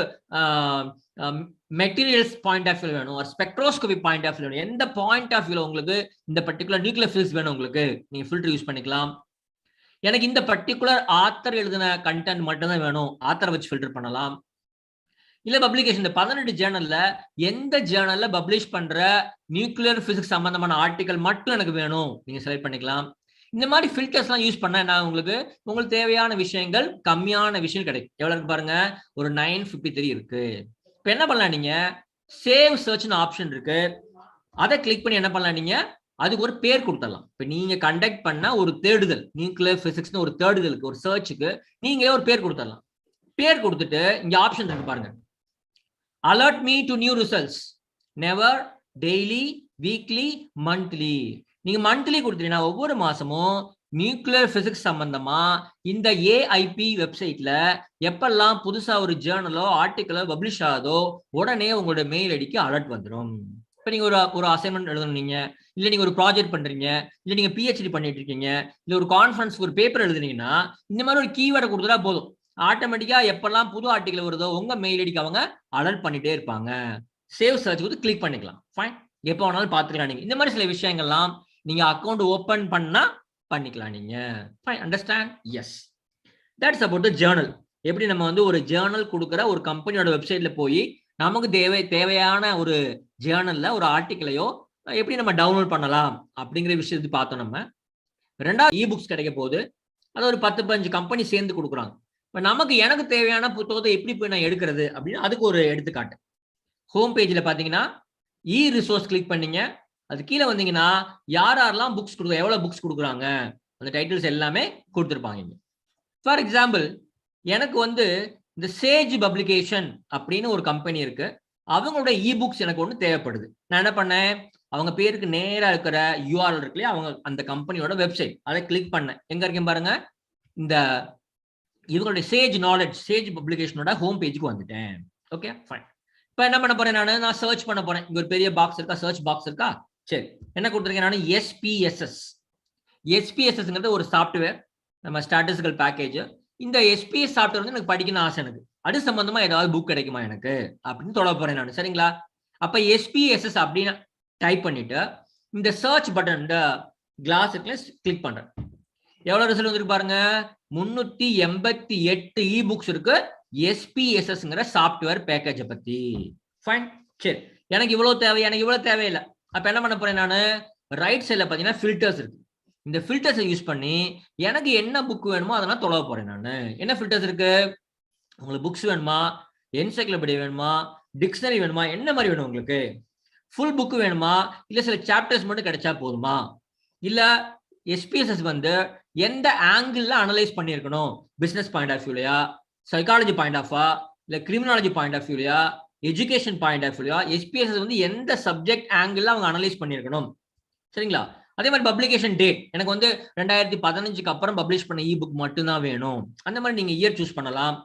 மெட்டீரியல்ஸ் பாயிண்ட் ஆஃப் வியூ வேணும், ஸ்பெக்ட்ரோஸ்கோபி பாயிண்ட் ஆஃப் வியூ வேணும், எந்த பாயிண்ட் ஆஃப் வியூல உங்களுக்கு இந்த பர்டிகுலர் நியூக்ளியர் பிசிக்ஸ் வேணும் உங்களுக்கு, நீங்க ஃபில்டர் யூஸ் பண்ணிக்கலாம். எனக்கு இந்த பர்டிகுலர் ஆத்தர் எழுதின கண்டென்ட் மட்டும் தான் வேணும், ஆத்தரை வச்சு ஃபில்டர் பண்ணலாம். இல்ல பப்ளிகேஷன் இந்த 18 ஜேர்னல்ல எந்த ஜேர்னல்ல பப்ளிஷ் பண்ற நியூக்ளியர் பிசிக்ஸ் சம்பந்தமான ஆர்டிகல் மட்டும் எனக்கு வேணும், நீங்க செலக்ட் பண்ணிக்கலாம். இந்த மாதிரி ஃபில்டர்ஸ் எல்லாம் யூஸ் பண்ணா என்ன, உங்களுக்கு தேவையான விஷயங்கள் கம்மியான விஷயம் கிடைக்கும். எவ்வளவு இருக்கு பாருங்க, ஒரு 953 இருக்கு. இப்ப என்ன பண்ணலாம், நீங்க சேவ் சர்ச்னு ஆப்ஷன் இருக்கு, அதை கிளிக் பண்ணி என்ன பண்ணலாம், நீங்க அதுக்கு ஒரு பேர் கொடுத்துடலாம். இப்ப நீங்க கண்டக்ட் பண்ண ஒரு தேடுதல், நியூக்ளியர் பிசிக்ஸ்னு ஒரு தேடுதலுக்கு ஒரு சர்ச்சுக்கு நீங்க ஒரு பேர் கொடுத்துடலாம். பேர் கொடுத்துட்டு இங்க ஆப்ஷன் இருக்கு பாருங்க, alert me to new results, never, daily, weekly, monthly. நீங்க மந்த்லி கொடுத்தீங்கன்னா ஒவ்வொரு மாசமும் நியூக்ளியர் பிசிக்ஸ் சம்பந்தமா இந்த ஏஐபி வெப்சைட்ல எப்பெல்லாம் புதுசா ஒரு ஜேர்னலோ ஆர்டிக்கலோ பப்ளிஷ் ஆகுதோ உடனே உங்களோட மெயில் ஐடிக்கு அலர்ட் வந்துடும். இப்ப நீங்க ஒரு அசைன்மெண்ட் எழுதணும், நீங்க இல்ல நீங்க ஒரு ப்ராஜெக்ட் பண்றீங்க, இல்ல நீங்க பிஹெச்டி பண்ணிட்டு இருக்கீங்க, இல்ல ஒரு கான்ஃபரன்ஸ்க்கு ஒரு பேப்பர் எழுதுனீங்கன்னா இந்த மாதிரி ஒரு கீவேர்டை கொடுத்துட்டா போதும், ஆட்டோமேட்டிக்கா எப்பெல்லாம் புது ஆர்டிகல் வருதோ உங்க மெயில் ஐடிக்கு அவங்க அலர்ட் பண்ணிட்டே இருப்பாங்க. சேவ் சர்ச் வந்து கிளிக் பண்ணிக்கலாம். ஃபைன், எப்போ வேணாலும் பாத்துக்கலாம். நீங்க இந்த மாதிரி சில விஷயங்கள்லாம் நீங்க அக்கௌண்ட் ஓபன் பண்ணா பண்ணிக்கலாம். நீங்க fine, understand? Yes, that's about the journal. எப்படி நம்ம வந்து ஒரு ஜேர்னல் கொடுக்குற ஒரு கம்பெனியோட வெப்சைட்ல போய் நமக்கு தேவையான ஒரு ஜேர்னல்ல ஒரு ஆர்டிகலையோ எப்படி நம்ம டவுன்லோட் பண்ணலாம் அப்படிங்கிற விஷயத்தை பார்த்தோம். நம்ம ரெண்டாவது இ-புக்ஸ் கிடைக்க போகுது. அது ஒரு 10-15 கம்பெனி சேர்ந்து கொடுக்குறாங்க. இப்போ நமக்கு எனக்கு தேவையான புத்தகத்தை எப்படி போய் நான் எடுக்கிறது அப்படின்னு அதுக்கு ஒரு எடுத்துக்காட்டு. ஹோம் பேஜில் பார்த்தீங்கன்னா இ ரிசோர்ஸ் கிளிக் பண்ணீங்க. அது கீழே வந்தீங்கன்னா யாரெல்லாம் புக்ஸ் கொடுக்குறாங்க, எவ்வளோ புக்ஸ் கொடுக்குறாங்க, அந்த டைட்டில்ஸ் எல்லாமே கொடுத்துருப்பாங்க. ஃபார் எக்ஸாம்பிள் எனக்கு வந்து இந்த சேஜ் பப்ளிகேஷன் அப்படின்னு ஒரு கம்பெனி இருக்கு. அவங்களோட இ புக்ஸ் எனக்கு ஒன்று தேவைப்படுது. நான் என்ன பண்ணேன், அவங்க பேருக்கு நேரா இருக்கிற யூஆர்எல் இருக்கு இல்லையா, அவங்க அந்த கம்பெனியோட வெப்சைட், அதை கிளிக் பண்ணேன். எங்க இருக்கேன் பாருங்க, இந்த இவங்களுடைய சேஜ் நாலேஜ், சேஜ் பப்ளிகேஷனோட ஹோம் பேஜுக்கு வந்துட்டேன். Okay fine. இப்போ என்ன பண்ண போறேன், நான் சர்ச் பண்ண போறேன். இங்க ஒரு பெரிய பாக்ஸ் இருக்கா, சர்ச் பாக்ஸ் இருக்கா. சரி, என்ன கொடுத்துருக்கேன் நான், எஸ்பிஎஸ்எஸ். எஸ்பிஎஸ்எஸ்ங்கிறது ஒரு சாஃப்ட்வேர், நம்ம ஸ்டாட்டிஸ்டிக்கல் பேக்கேஜ். இந்த எஸ்பிஎஸ் சாஃப்ட்வேர் வந்து எனக்கு படிக்கணும் ஆசை. எனக்கு அது சம்பந்தமா ஏதாவது புக் கிடைக்குமா எனக்கு அப்படின்னு தொட போறேன் நான். சரிங்களா? அப்ப எஸ்பிஎஸ்எஸ் அப்படின்னு டைப் பண்ணிட்டு இந்த சர்ச் பட்டன், இந்த கிளாஸ் கிளிக் பண்றேன். எவ்வளவு ரிசல்ட் வந்துருக்கு பாருங்க, 388 இ புக்ஸ் இருக்கு எஸ்பிஎஸ்எஸ்ங்கிற சாஃப்ட்வேர் பேக்கேஜ பத்தி. ஃபைன். சரி, எனக்கு இவ்வளவு தேவை, எனக்கு இவ்வளவு தேவையில்லை. அப்ப என்ன பண்ண போறேன் நான், ரைட் சைட்ல பாத்தீங்கன்னா ஃபில்டர்ஸ் இருக்கு. இந்த ஃபில்டர்ஸை யூஸ் பண்ணி எனக்கு என்ன புக் வேணுமோ அதெல்லாம் தொலைவ போறேன் நான். என்ன ஃபில்டர்ஸ் இருக்கு, உங்களுக்கு புக்ஸ் வேணுமா, என்சைக்ளோபீடியா வேணுமா, டிக்ஷனரி வேணுமா, என்ன மாதிரி வேணும் உங்களுக்கு, ஃபுல் புக் வேணுமா, இல்ல சில சாப்டர்ஸ் மட்டும் கிடைச்சா போதுமா, இல்ல எஸ்பிஎஸ்எஸ் வந்து எந்த ஆங்கிள் அனலைஸ் பண்ணியிருக்கணும், பிசினஸ் பாயிண்ட் ஆஃப் வியூலையா, சைக்காலஜி பாயிண்ட் ஆஃபா, இல்ல கிரிமினாலஜி பாயிண்ட் ஆஃப் வியூலையா, எஜுகேஷன் பாயிண்ட் ஆஃப் வியூலையா, எஸ்பிஎஸ்எஸ் வந்து எந்த சப்ஜெக்ட் ஆங்கிள் அவங்க அனலைஸ் பண்ணியிருக்கணும். சரிங்களா? அதே மாதிரி பப்ளிகேஷன் டேட், எனக்கு வந்து 2015 அப்புறம் பப்ளிஷ் பண்ண இ புக் மட்டும்தான் வேணும். அந்த மாதிரி நீங்க இயர் சூஸ் பண்ணலாம்.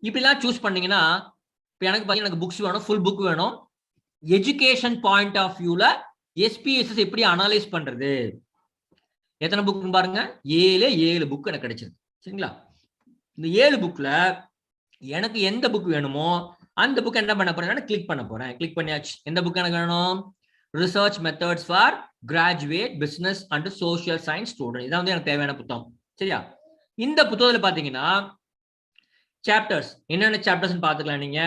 இப்படிலாம் சூஸ் பண்ணீங்கன்னா இப்போ எனக்கு புக்ஸ் வேணும், ஃபுல் புக் வேணும். எஜுகேஷன் பாயிண்ட் ஆஃப் வியூல எஸ்பிஎஸ்எஸ் எப்படி அனலைஸ் பண்றது, எத்தனை புக் பாருங்க, 7 புக் எனக்கு கிடைச்சிருக்கு. சரிங்களா? இந்த 7 புக்ல எனக்கு எந்த புக் வேணுமோ அந்த புக் என்ன பண்ண போறேன், கிளிக் பண்ண போறேன். கிளிக் பண்ணியாச்சு. எந்த புக் எனக்கு வேணும், research methods for graduate business and social science student. இதான் வந்து எனக்கு தேவையான புத்தகம். சரியா? இந்த புத்தகத்துல பாத்தீங்கன்னா சாப்டர்ஸ், என்னென்ன சாப்டர்ஸ் பாத்துக்கலாம் நீங்க.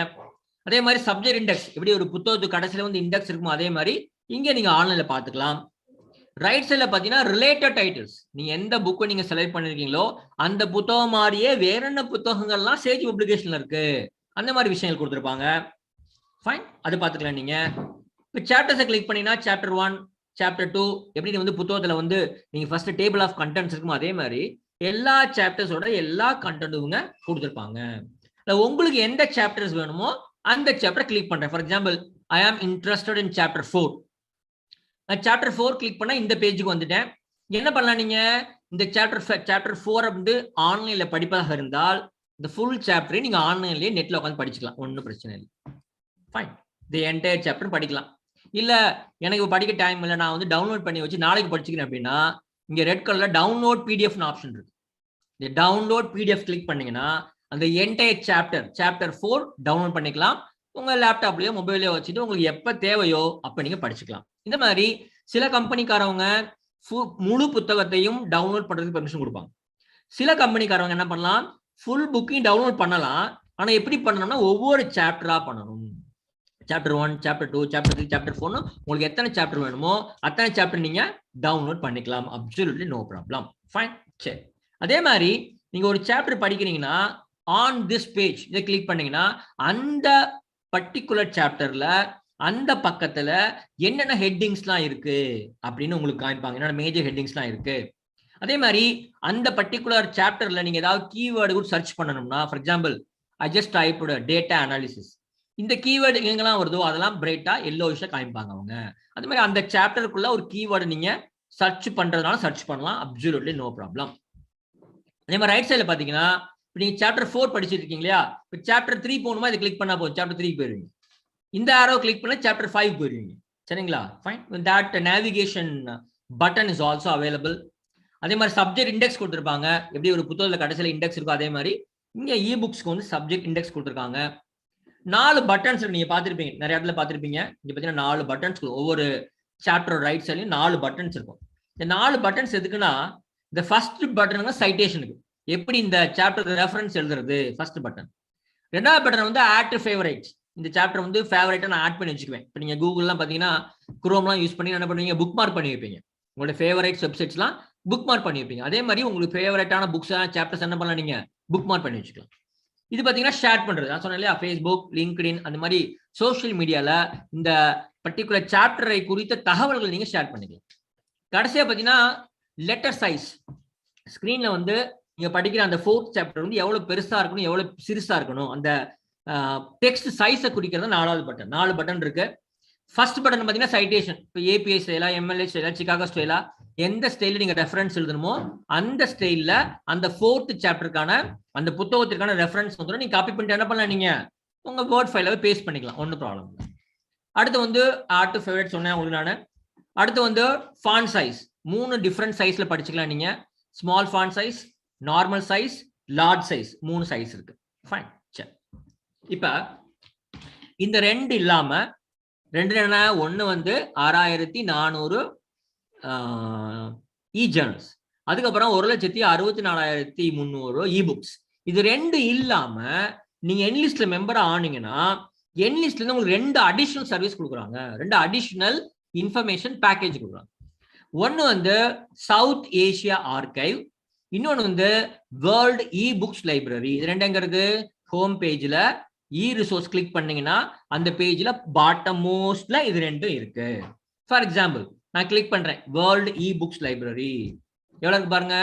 அதே மாதிரி சப்ஜெக்ட் இண்டெக்ஸ், எப்படி ஒரு புத்தகத்துக்கு கடைசியில வந்து இண்டெக்ஸ் இருக்குமோ அதே மாதிரி இங்க நீங்க ஆன்லைன்ல பாத்துக்கலாம். ரைட் சைட்ல பாத்தீங்கன்னா ரிலேட்டட் டைட்டில்ஸ், நீங்க எந்த புக்கை நீங்க செலக்ட் பண்ணிருக்கீங்களோ அந்த புத்தகம் மாதிரியே வேற என்ன புத்தகங்கள்லாம் சேஜ் பப்ளிகேஷன்ல இருக்கு, அந்த மாதிரி விஷயங்கள் கொடுத்துருப்பாங்க. ஃபைன், அது பாத்துக்கலாம் நீங்க. இப்போ சாப்டர்ஸை கிளிக் பண்ணீங்கன்னா சாப்டர் 1, சாப்டர் 2 எப்படி வந்து புத்தகத்துல வந்து நீங்க ஃபர்ஸ்ட் டேபிள் ஆஃப் கண்டென்ட்ஸ் இருக்குமோ அதே மாதிரி எல்லா சாப்டர்ஸோட எல்லா கண்டென்ட்டுங்க கொடுத்துருப்பாங்க. உங்களுக்கு எந்த சாப்டர்ஸ் வேணுமோ அந்த சாப்டர் கிளிக் பண்றேன். ஃபார் எக்ஸாம்பிள் ஐ ஆம் இன்ட்ரெஸ்டட் இன் சாப்டர் 4. நான் சாப்டர் 4 கிளிக் பண்ணா இந்த பேஜுக்கு வந்துட்டேன். என்ன பண்ணலாம், நீங்க இந்த சாப்டர் 4 வந்து ஆன்லைன்ல படிப்பதாக இருந்தால் இந்த ஃபுல் சாப்டரை நீங்க ஆன்லைன்லயே நெட்ல உட்காந்து படிச்சுக்கலாம், ஒன்றும் பிரச்சனை இல்லை. ஃபைன், தி என்டையர் சாப்டர் படிக்கலாம். இல்ல எனக்கு படிக்க டைம் இல்லை, நான் வந்து டவுன்லோட் பண்ணி வச்சு நாளைக்கு படிச்சுக்கிறேன் அப்படின்னா இங்க ரெட் கலர்ல டவுன்லோட் பிடிஎஃப் ஆப்ஷன் இருக்கு. இந்த டவுன்லோட் பிடிஎஃப் கிளிக் பண்ணீங்கன்னா அந்த என்டையர் சாப்டர் 4 டவுன்லோட் பண்ணிக்கலாம். உங்க லேப்டாப்லயோ மொபைலையோ வச்சுட்டு உங்களுக்கு எப்ப தேவையோ அப்ப நீங்க படிச்சுக்கலாம். இந்த மாதிரி சில கம்பெனிக்காரவங்க முழு புத்தகத்தையும் டவுன்லோட் பண்றதுக்கு பெர்மிஷன் கொடுப்பாங்க. சில கம்பெனிக்காரவங்க என்ன பண்ணலாம், ஃபுல் புக்கையும் டவுன்லோட் பண்ணலாம். ஆனா எப்படி பண்ணணும்னா ஒவ்வொரு சாப்டரா பண்ணணும். சாப்டர் 1, சாப்டர் 2, சாப்டர் 3, சாப்டர் 4 உங்களுக்கு எத்தனை சாப்டர் வேணுமோ அத்தனை சாப்டர் நீங்க டவுன்லோட் பண்ணிக்கலாம். Absolutely no problem. ஃபைன். சரி, அதே மாதிரி நீங்க ஒரு சாப்டர் படிக்கிறீங்கன்னா ஆன் திஸ் பேஜ் இதை கிளிக் பண்ணீங்கன்னா அந்த பர்டிகுலர் சாப்டர்ல அந்த பக்கத்துல என்னென்ன ஹெட்டிங்ஸ்லாம் இருக்கு அப்படின்னு உங்களுக்கு காமிப்பாங்க, என்னென்ன மேஜர் ஹெட்டிங்ஸ்லாம் இருக்கு. அதே மாதிரி அந்த பர்டிகுலர் சாப்டர்ல நீங்க ஏதாவது கீவேர்டு கூட சர்ச் பண்ணணும்னா, for example I just typed data analysis, இந்த கீவேர்டு எங்கெல்லாம் வருதோ அதெல்லாம் பிரைட்டா எல்லோயிஷா காமிப்பாங்க அவங்க. அது மாதிரி அந்த சாப்டருக்குள்ள ஒரு கீவேர்டு நீங்க சர்ச் பண்றதுனால சர்ச் பண்ணலாம், அப்சல்யூட்லி நோ ப்ராப்ளம். அதே மாதிரி ரைட் சைட்ல பாத்தீங்கன்னா நீங்க சாப்டர் 4 படிச்சுட்டு இருக்கீங்க இல்லையா, இப்போ சாப்டர் 3 போகணுமா இதை கிளிக் பண்ணா போதும், சாப்டர் 3 போயிருவீங்க. இந்த ஆரோ கிளிக் பண்ணா சாப்டர் 5 போயிருவீங்க. சரிங்களா? Fine. That navigation button is also available. அதே மாதிரி சப்ஜெக்ட் இண்டெக்ஸ் கொடுத்துருப்பாங்க, எப்படி ஒரு புத்தகத்துல கடைசியில இண்டெக்ஸ் இருக்கும் அதே மாதிரி இங்க இ புக்ஸ்க்கு வந்து சப்ஜெக்ட் இண்டெக்ஸ் கொடுத்துருக்காங்க. 4 பட்டன்ஸ் நீங்க பார்த்திருப்பீங்க, நிறைய இடத்துல பார்த்திருப்பீங்க. இங்க பாத்தீங்கன்னா 4 பட்டன்ஸ், ஒவ்வொரு சாப்டர் ரைட் சைட்லயும் 4 பட்டன்ஸ் இருக்கும். இந்த 4 பட்டன்ஸ் எதுக்குன்னா, இந்த ஃபர்ஸ்ட் பட்டன் சைட்டேஷனுக்கு, எப்படி இந்த சாப்டர் ரெஃபரன்ஸ் எழுதுறது ஃபர்ஸ்ட் பட்டன். ரெண்டாவது பட்டன் வந்து ஆட் ஃபேவரைட்ஸ், இந்த சாப்டர் வந்து ஃபேவரட்டா நான் ஆட் பண்ணி வச்சுக்குவேன். இப்போ நீங்க கூகுள்லாம் பார்த்தீங்கன்னா குரோம்லாம் யூஸ் பண்ணி என்ன பண்ணுவீங்க, புக் மார்க் பண்ணி வைப்பீங்க. உங்களோட ஃபேவரட் வெப்சைட்ஸ்லாம் புக் மார்க் பண்ணி வைப்பீங்க. அதே மாதிரி உங்களுக்கு ஃபேவரட்டான புக்ஸ் சாப்டர்ஸ் என்ன பண்ணலாம், நீங்க புக் மார்க் பண்ணி வச்சுக்கலாம். இது பார்த்தீங்கன்னா ஷேர் பண்றது. நான் சொன்னேன் இல்லையா, ஃபேஸ்புக், லிங்க்டின் அந்த மாதிரி சோஷியல் மீடியால இந்த பர்டிகுலர் சாப்டரை குறித்த தகவல்கள் நீங்க ஷேர் பண்ணிக்கலாம். கடைசியா பார்த்தீங்கன்னா லெட்டர் சைஸ். ஸ்கிரீன்ல வந்து நீங்க படிக்கிற அந்த 4th சாப்டர் வந்து எவ்வளவு பெருசா இருக்கணும், எவ்வளவு சிறுசா இருக்கணும், அந்த டெக்ஸ்ட் சைஸை குறிக்கிறது 4வது பட்டன். 4 பட்டன் இருக்கு. ஃபர்ஸ்ட் பட்டன் பார்த்தீங்கன்னா சைட்டேஷன். இப்போ ஏபிஐ ஸ்டைலா, எம்எல்ஏ ஸ்டைலா, சிகாகோ ஸ்டைலா, எந்த ஸ்டைல நீங்க ரெஃபரன்ஸ் எழுதணுமோ அந்த ஸ்டைல்ல அந்த 4th சாப்டருக்கான அந்த புத்தகத்திற்கான ரெஃபரன்ஸ் வந்து நீங்க காப்பி பண்ணிட்டு என்ன பண்ணலாம், நீங்க உங்க வேர்ட் ஃபைலாவே பேஸ்ட் பண்ணிக்கலாம். ஒன்றும் ப்ராப்ளம் இல்லை. அடுத்து வந்து ஆர்ட் ஃபேவரட் சொன்னேன் உங்களுக்கு நான். அடுத்து வந்து ஃபாண்ட் சைஸ். 3 டிஃப்ரெண்ட் சைஸ்ல படிச்சுக்கலாம் நீங்க. Small font size, normal size, large size, 3 size இருக்கு. ஃபைன். சரி, இப்ப இந்த 2 இல்லாம 2 என்ன, 1 வந்து 6400 இ ஜேர்னல்ஸ், அதுக்கப்புறம் 1,64,300 இ புக்ஸ். இது 2 இல்லாம நீங்க என்லிஸ்ட்ல மெம்பரா ஆனீங்கன்னா என்லிஸ்ட்ல இருந்து உங்களுக்கு 2 அடிஷனல் சர்வீஸ் கொடுக்குறாங்க. 2 அடிஷனல் இன்ஃபர்மேஷன் பேக்கேஜ் கொடுக்குறாங்க. ஒன்னு வந்து சவுத் ஏசியா ஆர்கைவ், இன்னொன்னு வந்து வேர்ல்ட் இ புக்ஸ் லைப்ரரி. இது 2 எங்க இருக்கு, ஹோம் பேஜ்ல இ ரிசோர்ஸ் கிளிக் பண்ணீங்கன்னா அந்த பேஜ்ல பாட்டம் மோஸ்ட்ல இது 2 இருக்கு. ஃபார் எக்ஸாம்பிள் நான் கிளிக் பண்றேன் வேர்ல்ட் இ புக்ஸ் லைப்ரரி. எவ்வளவு இருக்கு பாருங்க,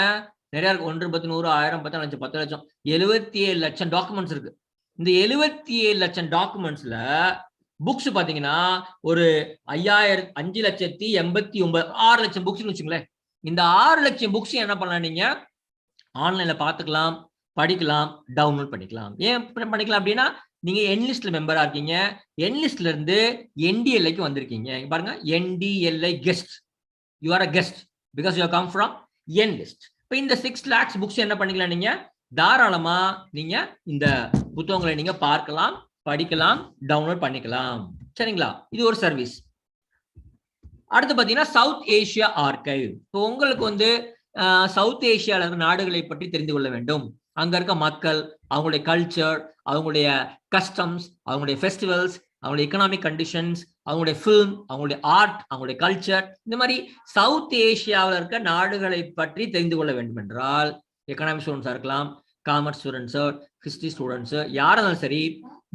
நிறைய இருக்கு. 1, 10, 100, 1000, 10 லட்சம், 10 லட்சம், 77 லட்சம் டாக்குமெண்ட்ஸ் இருக்கு. இந்த 77 லட்சம் டாக்குமெண்ட்ஸ்ல புக்ஸ் பாத்தீங்கன்னா ஒரு 5,89,900 6 லட்சம் புக்ஸ் வச்சுங்களேன். இந்த 6 லட்சம் புக்ஸ் என்ன பண்ணலாம், நீங்க ஆன்லைன்ல பாத்துக்கலாம், படிக்கலாம், டவுன்லோட் பண்ணிக்கலாம். ஏன் பண்ணிக்கலாம் அப்படின்னா, நீங்க என்லிஸ்ட்ல மெம்பரா இருக்கீங்க. என்லிஸ்ட்ல இருந்து என்டிஎல்ஐக்கு வந்திருக்கீங்க. பாருங்க, NDLI guest. You are a guest because you come from enlist. இப்போ இந்த 6 lakhs புக்ஸ் என்ன பண்ணிக்கலாம், நீங்க தாராளமா நீங்க இந்த புத்தகங்களை நீங்க பார்க்கலாம், படிக்கலாம், டவுன்லோட் பண்ணிக்கலாம். சரிங்களா, இது ஒரு சர்வீஸ். அடுத்து பாத்தீங்கன்னா சவுத் ஏசியா ஆர்கைவ். இப்போ உங்களுக்கு வந்து சவுத் ஏசியால இருக்க நாடுகளை பற்றி தெரிந்து கொள்ள வேண்டும். அங்க இருக்க மக்கள், அவங்களுடைய கல்ச்சர், அவங்களுடைய கஸ்டம்ஸ், அவங்களுடைய ஃபெஸ்டிவல்ஸ், அவங்களுடைய எக்கனாமிக் கண்டிஷன்ஸ், அவங்களுடைய ஃபிலிம், அவங்களுடைய ஆர்ட், அவங்களுடைய கல்ச்சர், இந்த மாதிரி சவுத் ஏசியாவில் இருக்க நாடுகளை பற்றி தெரிந்து கொள்ள வேண்டும் என்றால் எக்கனாமிக் ஸ்டூடெண்ட்ஸா இருக்கலாம், காமர்ஸ் ஸ்டூடெண்ட்ஸு, ஹிஸ்டரி ஸ்டூடெண்ட்ஸு, யாரா இருந்தாலும் சரி,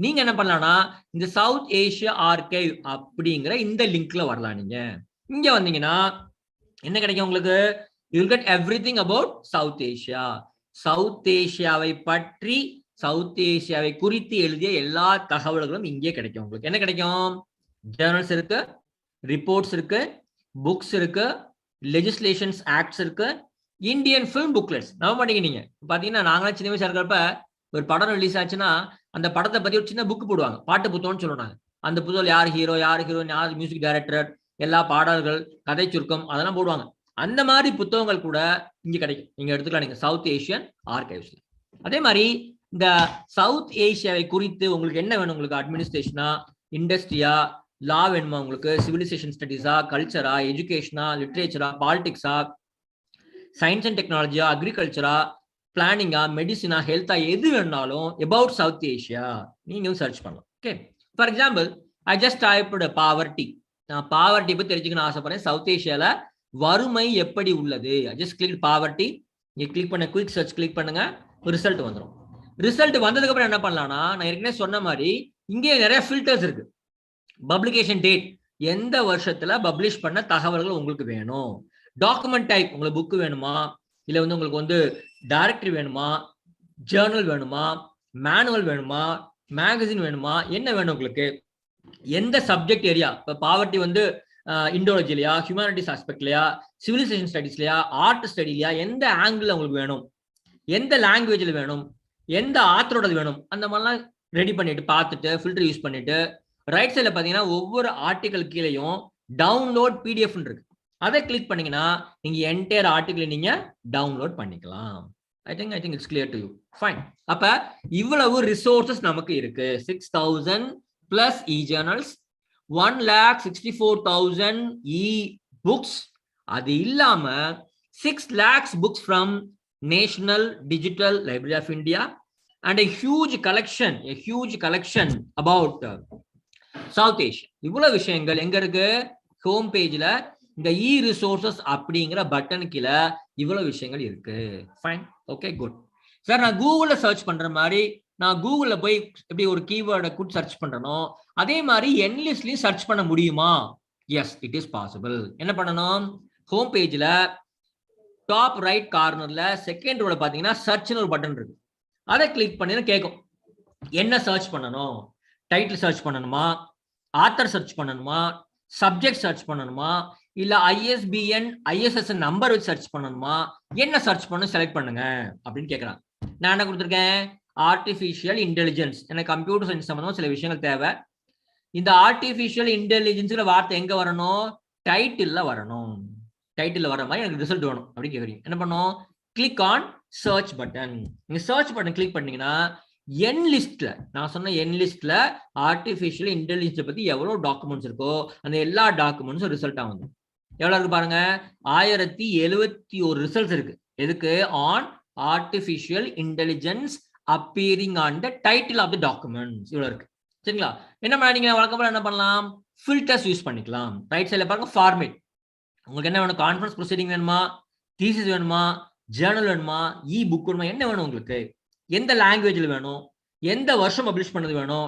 நீங்க என்ன பண்ணலாம்னா இந்த சவுத் ஏசியா ஆர்கைவ் அப்படிங்கிற இந்த லிங்க்ல வரலாம். நீங்க இங்க வந்தீங்கன்னா என்ன கிடைக்கும் உங்களுக்கு, you will get everything about South Asia. South ஏசியாவை பற்றி, சவுத் ஏசியாவை குறித்து எழுதிய எல்லா தகவல்களும் இங்கே கிடைக்கும். உங்களுக்கு என்ன கிடைக்கும், ஜேர்னல்ஸ் இருக்கு, ரிப்போர்ட்ஸ் இருக்கு, புக்ஸ் இருக்கு, லெஜிஸ்லேஷன்ஸ் ஆக்ட்ஸ் இருக்கு, இந்தியன் ஃபிலிம் புக்லெட்ஸ். நம்ப மாட்டீங்க, நீங்க பாத்தீங்கன்னா நாங்களாம் சின்ன வயசா இருக்கிறப்ப ஒரு படம் ரிலீஸ் ஆச்சுன்னா அந்த படத்தை பத்தி ஒரு சின்ன புக் போடுவாங்க, பாட்டு புத்தகம்னு சொல்லுவாங்க. அந்த புத்தகம் யார் ஹீரோ, யார் ஹீரோயின், யார் மியூசிக் டைரக்டர், எல்லா பாடல்கள், கதை சுருக்கம் அதெல்லாம் போடுவாங்க. அந்த மாதிரி புத்தகங்கள் கூட இங்க கிடைக்கும். நீங்க எடுத்துக்கலாம் நீங்க சவுத் ஏசியன் ஆர்கைவ்ஸ்ல. அதே மாதிரி இந்த சவுத் ஏசியாவை குறித்து உங்களுக்கு என்ன வேணும், உங்களுக்கு அட்மினிஸ்ட்ரேஷனா, இண்டஸ்ட்ரியா, லா வேணுமா, உங்களுக்கு சிவிலைசேஷன் ஸ்டடிஸா, கல்ச்சரா, எஜுகேஷனா, லிட்ரேச்சரா, பாலிடிக்ஸா, சயின்ஸ் அண்ட் டெக்னாலஜியா, அக்ரிகல்ச்சரா, பிளானிங்கா, மெடிசினா, ஹெல்த்தா, எது வேணாலும் அபவுட் சவுத் ஏசியா நீங்க சர்ச் பண்ணலாம். Okay, for example I just typed poverty. நான் பாவர்ட்டி பத்தி தெரிஞ்சுக்கணும் ஆசைப்படுறேன். சவுத் ஏசியால வறுமை எப்படி உள்ளது, ஜஸ்ட் கிளிக் பாவர்ட்டி. நீங்க கிளிக் பண்ண குயிக் சர்ச் கிளிக் பண்ணுங்க, ரிசல்ட் வந்துடும். ரிசல்ட் வந்ததுக்கு அப்புறம் என்ன பண்ணலாம்னா, நான் ஏற்கனவே சொன்ன மாதிரி இங்கே நிறைய ஃபில்டர்ஸ் இருக்கு. பப்ளிகேஷன் டேட், எந்த வருஷத்துல பப்ளிஷ் பண்ண தகவல்கள் உங்களுக்கு வேணும். டாக்குமெண்ட் டைப், உங்களுக்கு புக் வேணுமா, இல்ல வந்து உங்களுக்கு வந்து டைரக்டரி வேணுமா, ஜேர்னல் வேணுமா, மேனுவல் வேணுமா, மேகசின் வேணுமா, என்ன வேணும் உங்களுக்கு, எந்த சப்ஜெக்ட் ஏரியா. இப்ப பாவர்ட்டி வந்து இண்டோலஜிலையா, ஹியூமானிட்டிஸ் ஆஸ்பெக்ட்லையா, சிவிலைசேஷன் ஸ்டடிஸ்லையா, ஆர்ட் ஸ்டடிலையா, எந்த ஆங்கிள் உங்களுக்கு வேணும், எந்த லாங்குவேஜ்ல வேணும், எந்த ஆத்தரோடது வேணும், அந்த மாதிரிலாம் ரெடி பண்ணிட்டு பார்த்துட்டு ஃபில்டர் யூஸ் பண்ணிட்டு ரைட் சைட்ல பாத்தீங்கன்னா ஒவ்வொரு ஆர்டிகல் கீழேயும் டவுன்லோட் பிடிஎஃப் இருக்கு. அதை கிளிக் பண்ணீங்கன்னா நீங்க என்டையர் ஆர்டிகல் நீங்க டவுன்லோட் பண்ணிக்கலாம். I think it's clear to you. Fine. அப்ப இவ்வளவு ரிசோர்சஸ் நமக்கு இருக்கு. 6,000 plus e-journals, 1,64,000 e-books. அது இல்லாம 6 lakhs books from National Digital Library of India, and a huge collection about South Asia. இவ்வளவு விஷயங்கள் எங்க இருக்கு? ஹோம் பேஜ்ல இந்த இ ரிசோர்சஸ் அப்படிங்கிற பட்டன் கீழே இவ்வளவு விஷயங்கள் இருக்கு. Fine, okay, good. சார் நான் கூகுள்ல சர்ச் பண்ற மாதிரி நான் கூகுள்ல போய் எப்படி ஒரு கீவேர்டை கூட சர்ச் பண்றனோ அதே மாதிரி என்லிஸ்ட்லயும் சர்ச் பண்ண முடியுமா? Yes, it is possible. என்ன பண்ணணும்? ஹோம் பேஜ்ல டாப் ரைட் கார்னர்ல செகண்ட் ரோல பாத்தீங்கன்னா சர்ச்னு ஒரு பட்டன் இருக்கு. அதை கிளிக் பண்ணி கேட்கும் என்ன சர்ச் பண்ணணும். டைட்டில் சர்ச் பண்ணணுமா, ஆத்தர் சர்ச் பண்ணணுமா, சப்ஜெக்ட் சர்ச் பண்ணணுமா, இல்ல ISBN ISSN நம்பர் வச்சு சர்ச் பண்ணணுமா, என்ன சர்ச் பண்ணணும் செலக்ட் பண்ணுங்க அப்படின்னு கேட்கறாங்க. நான் என்ன கொடுத்துருக்கேன்? Artificial intelligence. எனக்கு கம்ப்யூட்டர் சயின்ஸ் சம்பந்தமா சில விஷயங்கள் தேவை. இந்த ஆர்டிபிஷியல் இன்டெலிஜென்ஸ்ங்கிற வார்த்தை எங்க வரணும்? டைட்டில்ல வரணும். டைட்டில் வர மாதிரி எனக்கு ரிசல்ட் வேணும் அப்படின்னு கேட்குறீங்க. என்ன பண்ணும்? Click on search button. நீங்க சர்ச் பட்டன் கிளிக் பண்ணீங்கன்னா என் லிஸ்ட்ல, நான் சொன்ன என் லிஸ்ட்ல ஆர்டிபிஷியல் இன்டெலிஜென்ஸ் பத்தி எவ்வளவு டாக்குமெண்ட்ஸ் இருக்கோ அந்த எல்லா டாக்குமெண்ட்ஸும் ரிசல்ட்டா வந்து எவ்வளவு இருக்கு பாருங்க. 1071 ரிசல்ட்ஸ் இருக்கு. எதுக்கு? On artificial intelligence appearing on the title of the documents. இவ்வளவு இருக்கு. சரிங்களா? என்ன பண்ண நீங்க வழக்கம் போல என்ன பண்ணலாம்? ஃபில்டர்ஸ் யூஸ் பண்ணிக்கலாம். ரைட் சைடுல பாருங்க ஃபார்மேட். உங்களுக்கு என்ன வேணும்? கான்ஃபரன்ஸ் ப்ரொசீடிங் வேணுமா, தீசிஸ் வேணுமா, ஜேர்னல் வேணுமா, இ புக் வேணுமா, என்ன வேணும் உங்களுக்கு? எந்த லாங்குவேஜ்ல வேணும், எந்த வருஷம் பப்ளிஷ் பண்ணது வேணும்,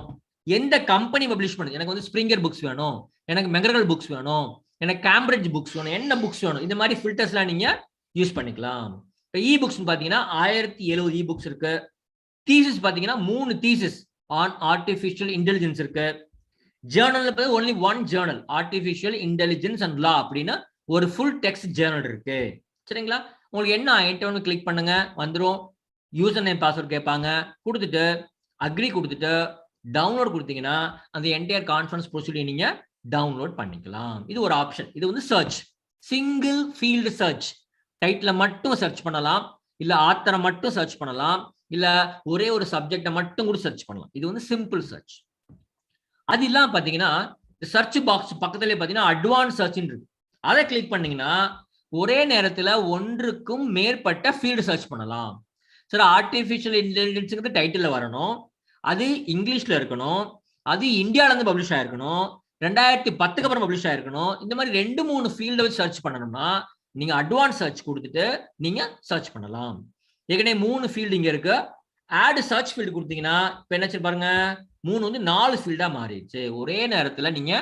எந்த கம்பெனி பப்ளிஷ் பண்ணுது. எனக்கு வந்து ஸ்ப்ரிங்கர் புக்ஸ் வேணும், எனக்கு மெக்ரகல் புக்ஸ் வேணும், எனக்கு கேம்பிரிட்ஜ் புக்ஸ் வேணும், என்ன புக்ஸ் வேணும், இந்த மாதிரி ஃபில்டர்ஸ்லாம் நீங்க யூஸ் பண்ணிக்கலாம். இப்போ இ புக்ஸ் பாத்தீங்கன்னா 1070 இ புக்ஸ் இருக்கு. தீசிஸ் பாத்தீங்கன்னா 3 தீசிஸ் ஆன் ஆர்டிபிஷியல் இன்டெலிஜென்ஸ் இருக்கு. Journal only 1 Journal, artificial intelligence and லா அப்படின்னு ஒரு ஃபுல் டெக்ஸ்ட் ஜேர்னல் இருக்கு. சரிங்களா? உங்களுக்கு என்ன ஐட்டம்னு கிளிக் பண்ணுங்க, வந்துடும். யூசர் நேம் பாஸ்வேர்ட் கேட்பாங்க, கொடுத்துட்டு அக்ரி கொடுத்துட்டு டவுன்லோட் கொடுத்தீங்கன்னா அந்த என்டையர் கான்ஃபரன்ஸ் ப்ரொசீடியர் நீங்க டவுன்லோட் பண்ணிக்கலாம். இது ஒரு ஆப்ஷன். இது வந்து சர்ச், சிங்கிள் ஃபீல்டு சர்ச். டைட்டில மட்டும் சர்ச் பண்ணலாம், இல்ல ஆத்தரை மட்டும் சர்ச் பண்ணலாம், இல்ல ஒரே ஒரு சப்ஜெக்டை மட்டும் கூட சர்ச் பண்ணலாம். இது வந்து சிம்பிள் சர்ச். அது இல்லாம பாத்தீங்கன்னா சர்ச் பாக்ஸ் பக்கத்துல பாத்தீங்கன்னா அட்வான்ஸ் சர்ச் இருக்கு. அதை கிளிக் பண்ணீங்கன்னா ஒரே நேரத்துல ஒன்றுக்கும் மேற்பட்ட ஃபீல்டு சர்ச் பண்ணலாம். சார் ஆர்டிபிஷியல் இன்டெலிஜென்ஸ் டைட்டில் வரணும், அது இங்கிலீஷ்ல இருக்கணும், அது இந்தியால இருந்து பப்ளிஷ் ஆயிருக்கணும், 2010க்கு அப்புறம் பப்ளிஷ் ஆயிருக்கணும். இந்த மாதிரி 2-3 ஃபீல்ட வச்சு சர்ச் பண்ணணும்னா நீங்க அட்வான்ஸ் சர்ச் கொடுத்துட்டு நீங்க சர்ச் பண்ணலாம். ஏற்கனவே 3 ஃபீல்டு இங்க இருக்கு. ஆட் சர்ச் ஃபீல்டு கொடுத்தீங்கன்னா இப்ப என்ன பாருங்க, 3 வந்து 4 ஃபீல்டா மாறிடுச்சு. ஒரே நேரத்துல நீங்க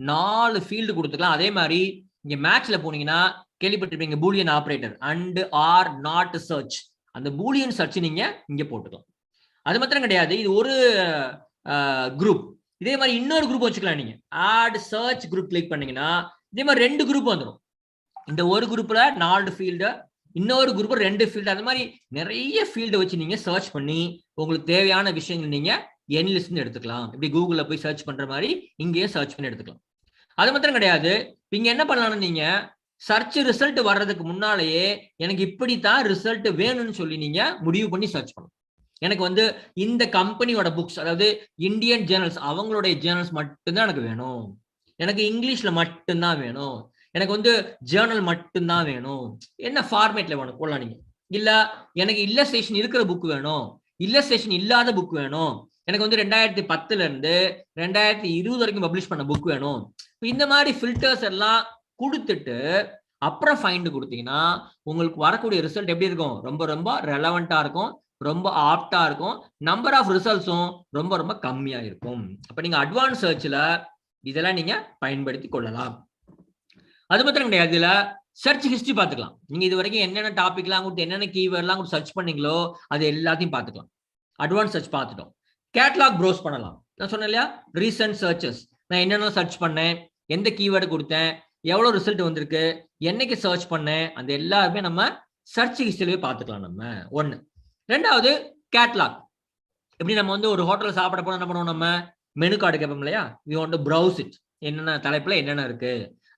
4 ஃபீல்டு கொடுத்துக்கலாம். அதே மாதிரி இங்க மேட்ச்ல போனீங்கன்னா கேள்விப்பட்டிருப்பீங்க Boolean operator and or not search. அந்த பூலியன் சர்ச் நீங்க இங்க போட்டுக்கலாம். அது மாத்திரம் கிடையாது, இது ஒரு குரூப். இதே மாதிரி இன்னொரு குரூப் வச்சுக்கலாம். நீங்க ஆட் சர்ச் குரூப் கிளிக் பண்ணீங்கன்னா இதே மாதிரி 2 குரூப் வந்துடும். இந்த ஒரு குரூப்ல 4 ஃபீல்டு, இன்னொரு குரூப் 2 ஃபீல்டு, அந்த மாதிரி நிறைய ஃபீல்டை வச்சு நீங்க சர்ச் பண்ணி உங்களுக்கு தேவையான விஷயங்கள் நீங்க என் லிஸ்ட் எடுத்துக்கலாம். இப்படி கூகுள்ல போய் சர்ச் பண்ற மாதிரி இங்கேயே சர்ச் பண்ணி எடுத்துக்கலாம். அது மாத்திரம் கிடையாது, இங்க என்ன பண்ணலாம்னு நீங்க சர்ச் ரிசல்ட் வர்றதுக்கு முன்னாலேயே எனக்கு இப்படித்தான் ரிசல்ட் வேணும்னு சொல்லி நீங்க முடிவு பண்ணி சர்ச் பண்ணலாம். எனக்கு வந்து இந்த கம்பெனியோட புக்ஸ், அதாவது இந்தியன் ஜேர்னல்ஸ், அவங்களுடைய ஜேர்னல்ஸ் மட்டும்தான் எனக்கு வேணும், எனக்கு இங்கிலீஷ்ல மட்டும்தான் வேணும், எனக்கு வந்து ஜேர்னல் மட்டும்தான் வேணும், என்ன ஃபார்மேட்ல வேணும் போடலாம் நீங்க. இல்ல எனக்கு இல்லஸ்ட்ரேஷன் இருக்கிற புக் வேணும், இல்லஸ்ட்ரேஷன் இல்லாத புக் வேணும், எனக்கு வந்து 2010ல இருந்து 2020 வரைக்கும் பப்ளிஷ் பண்ண புக் வேணும். இந்த மாதிரி ஃபில்டர்ஸ் எல்லாம் கொடுத்துட்டு அப்புறம் ஃபைண்ட் கொடுத்தீங்கன்னா உங்களுக்கு வரக்கூடிய ரிசல்ட் எப்படி இருக்கும்? ரொம்ப ரொம்ப ரெலவெண்டா இருக்கும், ரொம்ப ஆப்டா இருக்கும், நம்பர் ஆஃப் ரிசல்ட்ஸும் ரொம்ப ரொம்ப கம்மியா இருக்கும். அப்ப நீங்க அட்வான்ஸ் சர்ச்ல இதெல்லாம் நீங்க பயன்படுத்தி கொள்ளலாம். அது மாத்திரம் கிடையாது, இதுல சர்ச் ஹிஸ்டரி பார்த்துக்கலாம். நீங்க இது வரைக்கும் என்னென்ன டாபிக்லாம் கொடுத்து என்னென்ன கீவேர்ட்லாம் கொடுத்து சர்ச் பண்ணீங்களோ அது எல்லாத்தையும் பார்த்துக்கலாம். அட்வான்ஸ் சர்ச் பார்த்துட்டோம். கேட்லாக் ப்ரௌஸ் பண்ணலாம். நான் சொன்னேன் இல்லையா, ரீசன்ட் சர்ச்சஸ், நான் என்னென்ன சர்ச் பண்ணேன், எந்த கீவேர்டு கொடுத்தேன், எவ்வளவு ரிசல்ட் வந்திருக்கு, என்னைக்கு சர்ச் பண்ணேன், அந்த எல்லாருமே நம்ம சர்ச் ஹிஸ்டரியிலே பார்த்துக்கலாம். நம்ம ஒண்ணு. ரெண்டாவது கேட்லாக். எப்படி நம்ம வந்து ஒரு ஹோட்டல்ல சாப்பிட போனா என்ன பண்ணுவோம், நம்ம மெனு கார்டு கேட்போம் இல்லையா, we want to browse it. என்னென்ன தலைப்புல என்னென்ன இருக்கு,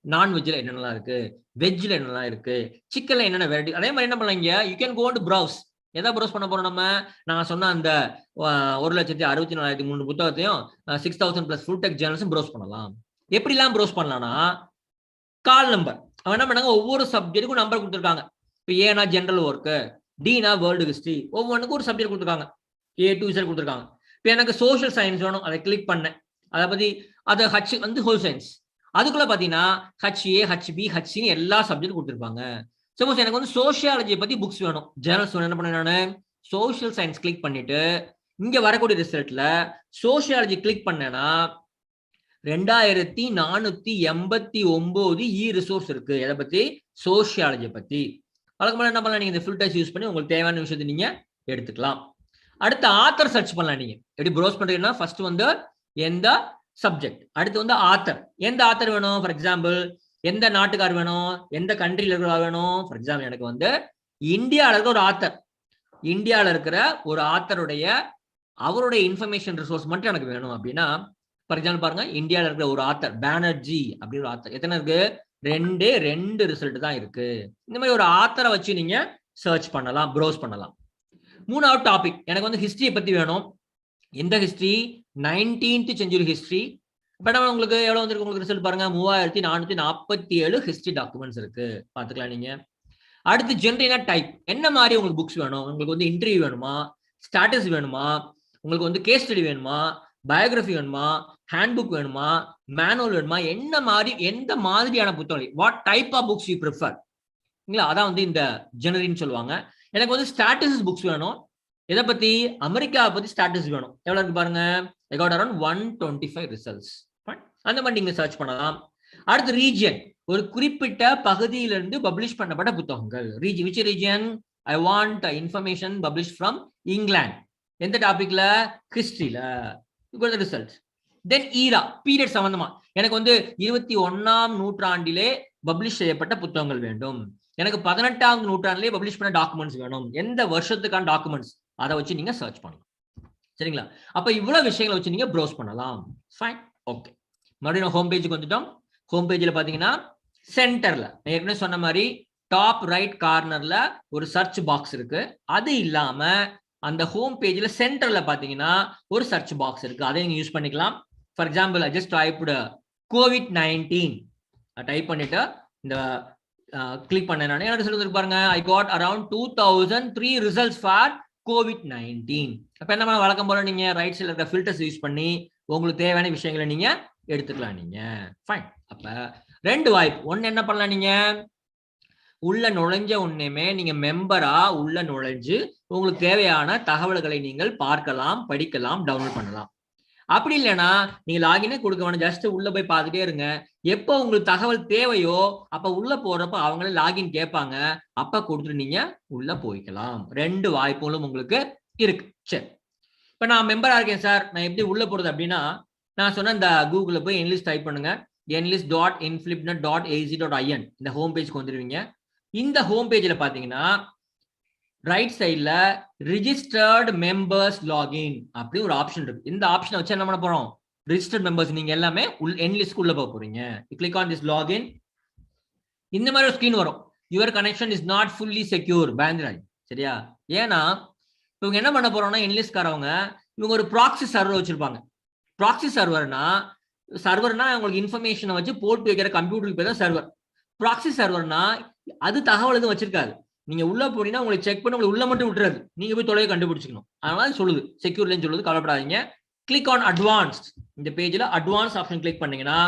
நான்வெஜ்ல என்னென்னலாம் இருக்கு, வெஜ்ல என்னெல்லாம் இருக்கு, சிக்கன்ல என்னென்ன வெரைட்டி. அதே மாதிரி என்ன பண்ணலாம், you can go to browse. எதை ப்ரௌஸ் பண்ண போறோம் நம்ம? நான் சொன்ன அந்த 1,64,300 புத்தகத்தையும் 6,000+ ஃபுல் டெக் ஜேர்னல்ஸும் ப்ரௌஸ் பண்ணலாம். எப்படிலாம் ப்ரௌஸ் பண்ணலாம்னா, கால் நம்பர், அவன் என்ன பண்ணாங்க, ஒவ்வொரு சப்ஜெக்ட்டுக்கும் நம்பர் கொடுத்துருக்காங்க. இப்போ ஏனா general work, Tina world history, ஒவ்வொன்றுக்கும் ஒரு சப்ஜெக்ட் கொடுத்துருக்காங்க. A to Z கொடுத்துருக்காங்க. இப்போ எனக்கு சோஷியல் சயின்ஸ் வேணும், அதை கிளிக் பண்ணேன். அதை பத்தி அதை ஹச் வந்து ஹோல் சயின்ஸ், அதுக்குள்ள பாத்தீங்கன்னா HA HB HC எல்லா சப்ஜெக்ட் கொடுத்துருப்பாங்க. சப்போஸ் எனக்கு வந்து சோசியாலஜி பத்தி புக்ஸ் வேணும், ஜேர்னல்ஸ் வேணும், என்ன பண்ண நானு சோஷியல் சயின்ஸ் கிளிக் பண்ணிட்டு இங்க வரக்கூடிய ரிசல்ட்ல சோசியாலஜி கிளிக் பண்ணேன்னா 2489 ரிசோர்ஸ் இருக்கு. எதை பத்தி? சோசியாலஜி பத்தி. வழக்கமாக என்ன பண்ணலாம், நீங்க இந்த ஃபில்டர்ஸ் யூஸ் பண்ணி உங்களுக்கு தேவையான விஷயத்தை நீங்க எடுத்துக்கலாம். அடுத்து ஆத்தர் சர்ச் பண்ணலாம். நீங்க எப்படி ப்ரௌஸ் பண்றீங்கன்னா ஃபர்ஸ்ட் வந்து எந்த சப்ஜெக்ட், அடுத்து வந்து ஆத்தர், எந்த ஆத்தர் வேணும், ஃபார் எக்ஸாம்பிள் எந்த நாட்டுக்கார் வேணும், எந்த கண்ட்ரில இருக்கிற வேணும். ஃபார் எக்ஸாம்பிள் எனக்கு வந்து இந்தியாவில் இருக்கிற ஒரு ஆத்தர், இந்தியாவில் இருக்கிற ஒரு ஆத்தருடைய அவருடைய இன்ஃபர்மேஷன் ரிசோர்ஸ் மட்டும் எனக்கு வேணும் அப்படின்னா, ஃபார் எக்ஸாம்பிள் பாருங்க, இந்தியாவில் இருக்கிற ஒரு ஆத்தர் பானர்ஜி அப்படி ஒரு ஆத்தர் எத்தனை இருக்கு? ரெண்டு ரிசல்ட் தான் இருக்கு. இந்த மாதிரி ஒரு ஆத்தரை வச்சு நீங்க சர்ச் பண்ணலாம், ப்ரௌஸ் பண்ணலாம். மூணாவது டாபிக், எனக்கு வந்து ஹிஸ்டரியை பத்தி வேணும். எந்த history? 19th century history. But உங்களுக்கு எவ்வளவு வந்திருக்கு? உங்களுக்கு ரிசல்ட் பாருங்க, 3447 ஹிஸ்டரி டாக்குமெண்ட்ஸ் இருக்கு, பாத்துக்கலாம் நீங்க. அடுத்து ஜென்ரேனா டைப், என்ன மாதிரி உங்களுக்கு புக்ஸ் வேணும்? உங்களுக்கு வந்து இன்டர்வியூ வேணுமா, ஸ்டாட்டஸ் வேணுமா, உங்களுக்கு வந்து கேஸ் ஸ்டடி வேணுமா, பயோகிராஃபி வேணுமா, ஹேண்ட் புக் வேணுமா, மேனுவல் வேணுமா, என்ன மாதிரி எந்த மாதிரியான புத்தகம், what type of books you prefer, அதான் வந்து இந்த ஜெனரின்னு சொல்லுவாங்க. எனக்கு வந்து ஸ்டாட்டிஸ் புக்ஸ் வேணும். எதை பத்தி? அமெரிக்காவை பத்தி ஸ்டாட்டிஸ் வேணும். எவ்வளவு இருக்கு பாருங்க, I got around 125 ரிசல்ட்ஸ். அந்த மாதிரி நீங்க சர்ச் பண்ணலாம். அடுத்து ரீஜியன், ஒரு குறிப்பிட்ட பகுதியிலிருந்து பப்ளிஷ் பண்ணப்பட்ட புத்தகங்கள். Which region? I want information published from England. எந்த டாபிக்ல? ஹிஸ்டரியில. ரிசல்ட். தென் ஈரா, பீரியட் சம்பந்தமா, எனக்கு வந்து 21ஆம் நூற்றாண்டிலே பப்ளிஷ் செய்யப்பட்ட புத்தகங்கள் வேண்டும். எனக்கு 18ஆம் நூற்றாண்டிலே பப்ளிஷ் பண்ண டாக்குமெண்ட்ஸ் வேணும். எந்த வருஷத்துக்கான டாக்குமெண்ட்ஸ், அதை வச்சு நீங்க சர்ச் பண்ணலாம். சரிங்களா? அப்ப இவ்வளவு விஷயங்களை வச்சு நீங்க ப்ரௌஸ் பண்ணலாம். Fine, okay. மறுபடியும் ஹோம் பேஜுக்கு வந்துட்டோம். ஹோம் பேஜ்ல பாத்தீங்கன்னா சென்டர்ல நான் ஏற்கனவே சொன்ன மாதிரி டாப் ரைட் கார்னர்ல ஒரு சர்ச் பாக்ஸ் இருக்கு. அது இல்லாம அந்த ஹோம் பேஜ்ல சென்டர்ல பாத்தீங்கன்னா ஒரு சர்ச் பாக்ஸ் இருக்கு, அதை நீங்க யூஸ் பண்ணிக்கலாம். For example, I just typed COVID-19 type பண்ணிட்டு இந்த கிளிக் பண்ணேன். என்ன ரிசல்ட் பாருங்க, I got around 2003 results for COVID-19. அப்ப என்ன பண்ண, வழக்கம் போல நீங்க ரைட் சைடுல இருக்க ஃபில்டர்ஸ் யூஸ் பண்ணி உங்களுக்கு தேவையான விஷயங்களை நீங்க எடுத்துக்கலாம். நீங்க ஃபைன். அப்ப ரெண்டு வாய்ப்பு. ஒன்னு என்ன பண்ணலாம், நீங்க உள்ள நுழைஞ்ச உடனேமே நீங்க மெம்பரா உள்ள நுழைஞ்சு உங்களுக்கு தேவையான தகவல்களை நீங்கள் பார்க்கலாம், படிக்கலாம், டவுன்லோட் பண்ணலாம். அப்படி இல்லைன்னா நீங்க லாகினே கொடுக்க வேணும், ஜஸ்ட் உள்ள போய் பார்த்துட்டே இருங்க. எப்போ உங்களுக்கு தகவல் தேவையோ அப்ப உள்ள போறப்ப அவங்களே லாகின் கேட்பாங்க, அப்ப கொடுத்துட்டு நீங்க உள்ள போய்க்கலாம். ரெண்டு வாய்ப்புகளும் உங்களுக்கு இருக்கு. சரி, இப்ப நான் மெம்பரா இருக்கேன் சார், நான் எப்படி உள்ள போறது அப்படின்னா, நான் சொன்ன இந்த கூகுள்ல போய் enlist டைப் பண்ணுங்க, enlist.inflipnet.ac.in இந்த ஹோம் பேஜ்க்கு வந்துருவீங்க. இந்த ஹோம் பேஜ்ல பாத்தீங்கன்னா ரைட் சைட்ல ரிஜிஸ்டர்ட் மெம்பர்ஸ் லாகின் அப்படி ஒரு ஆப்ஷன் இருக்கு. இந்த ஆப்ஷனை வச்சு என்ன பண்ண போறோம், ரிஜிஸ்டர்ட் மெம்பர்ஸ் நீங்க எல்லாமே enlist உள்ள போக போறீங்க. Click on this login. இந்த மாதிரி ஒரு ஸ்கிரீன் வரும், your connection is not fully secure பேந்திராய். சரியா? ஏன்னா இவங்க என்ன பண்ண போறோம்னா, enlist காரவங்க இவங்க ஒரு ப்ராக்ஸி சர்வர் வச்சிருப்பாங்க. ப்ராக்ஸி சர்வர்னா உங்களுக்கு இன்ஃபர்மேஷனை வச்சு போட்டு வைக்கிற கம்ப்யூட்டருக்கு பேர் தான் சர்வர். ப்ராக்ஸி சர்வர்னா அது தகவல் எதுவும் வச்சிருக்காது. நீங்க உள்ள போனீங்கன்னா உங்களுக்கு செக் பண்ணி உங்களுக்கு உள்ள மட்டும் விட்டுறாது, நீங்க போய் தொலைவை கண்டுபிடிச்சிக்கணும். அதனால சொல்லுது செக்யூர்லன்னு சொல்லுது, கவலைப்படாதீங்க. Click on advanced. இந்த பேஜ்ல அட்வான்ஸ் ஆப்ஷன் கிளிக் பண்ணீங்கன்னா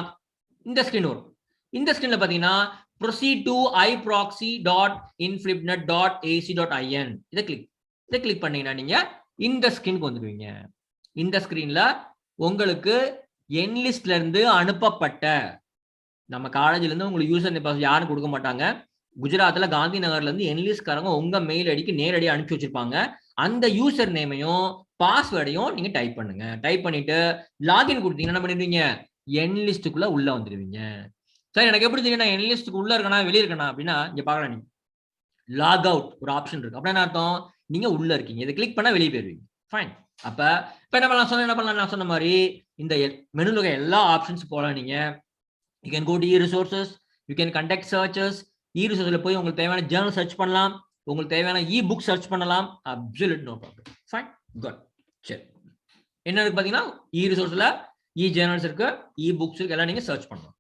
இந்த ஸ்கிரீன் வரும். இந்த ஸ்கிரீன்ல பாத்தீங்கன்னா proceed to iproxy.inflipnet.ac.in இதை கிளிக் பண்ணீங்கன்னா நீங்க இந்த ஸ்கிரீனுக்கு வந்துடுவீங்க. இந்த ஸ்கிரீன்ல உங்களுக்கு enlistல இருந்து அனுப்பப்பட்ட, நம்ம காலேஜ்ல இருந்து உங்களுக்கு யூசர் நேம் யாரும் கொடுக்க மாட்டாங்க. குஜராத்ல காந்தி நகர்ல இருந்து enlistகாரங்க உங்க மெயில் ஐடிக்கு நேரடியாக அனுப்பிச்சு வச்சிருப்பாங்க. அந்த யூசர் நேமையும் பாஸ்வேர்டையும் நீங்க டைப் பண்ணுங்க. டைப் பண்ணிட்டு லாகின் கொடுத்தீங்கன்னா என்ன பண்ணிடுவீங்க, enlistக்குள்ள உள்ள வந்துடுவீங்க. சார் எனக்கு எப்படி தெரியும் நான் enlistக்கு உள்ள இருக்கனா வெளியே இருக்கனா அப்படின்னா, இங்க பாக்கலாம், நீங்க லாக் அவுட் ஒரு ஆப்ஷன் இருக்கு. அப்படின்னா என்ன அர்த்தம், நீங்க உள்ள இருக்கீங்க. இதை கிளிக் பண்ணா வெளியே போயிருவீங்க. ஃபைன். அப்ப என்ன பண்ணலாம், நான் சொன்ன மாதிரி இந்த மெனுல இருக்க எல்லா ஆப்ஷன்ஸ் போலாம். நீங்க you can go to e-resources, you can conduct searches. e-resources போய் உங்களுக்கு தேவையான ஜர்னல் சர்ச் பண்ணலாம், உங்களுக்கு தேவையான e-book சர்ச் பண்ணலாம். absolute no problem. fine, good. சரி, என்ன இருக்கு பாத்தீங்கன்னா e-resourcesல e-journals இருக்கு, e-books இருக்கு, எல்லாம் நீங்க சர்ச் பண்ணலாம்.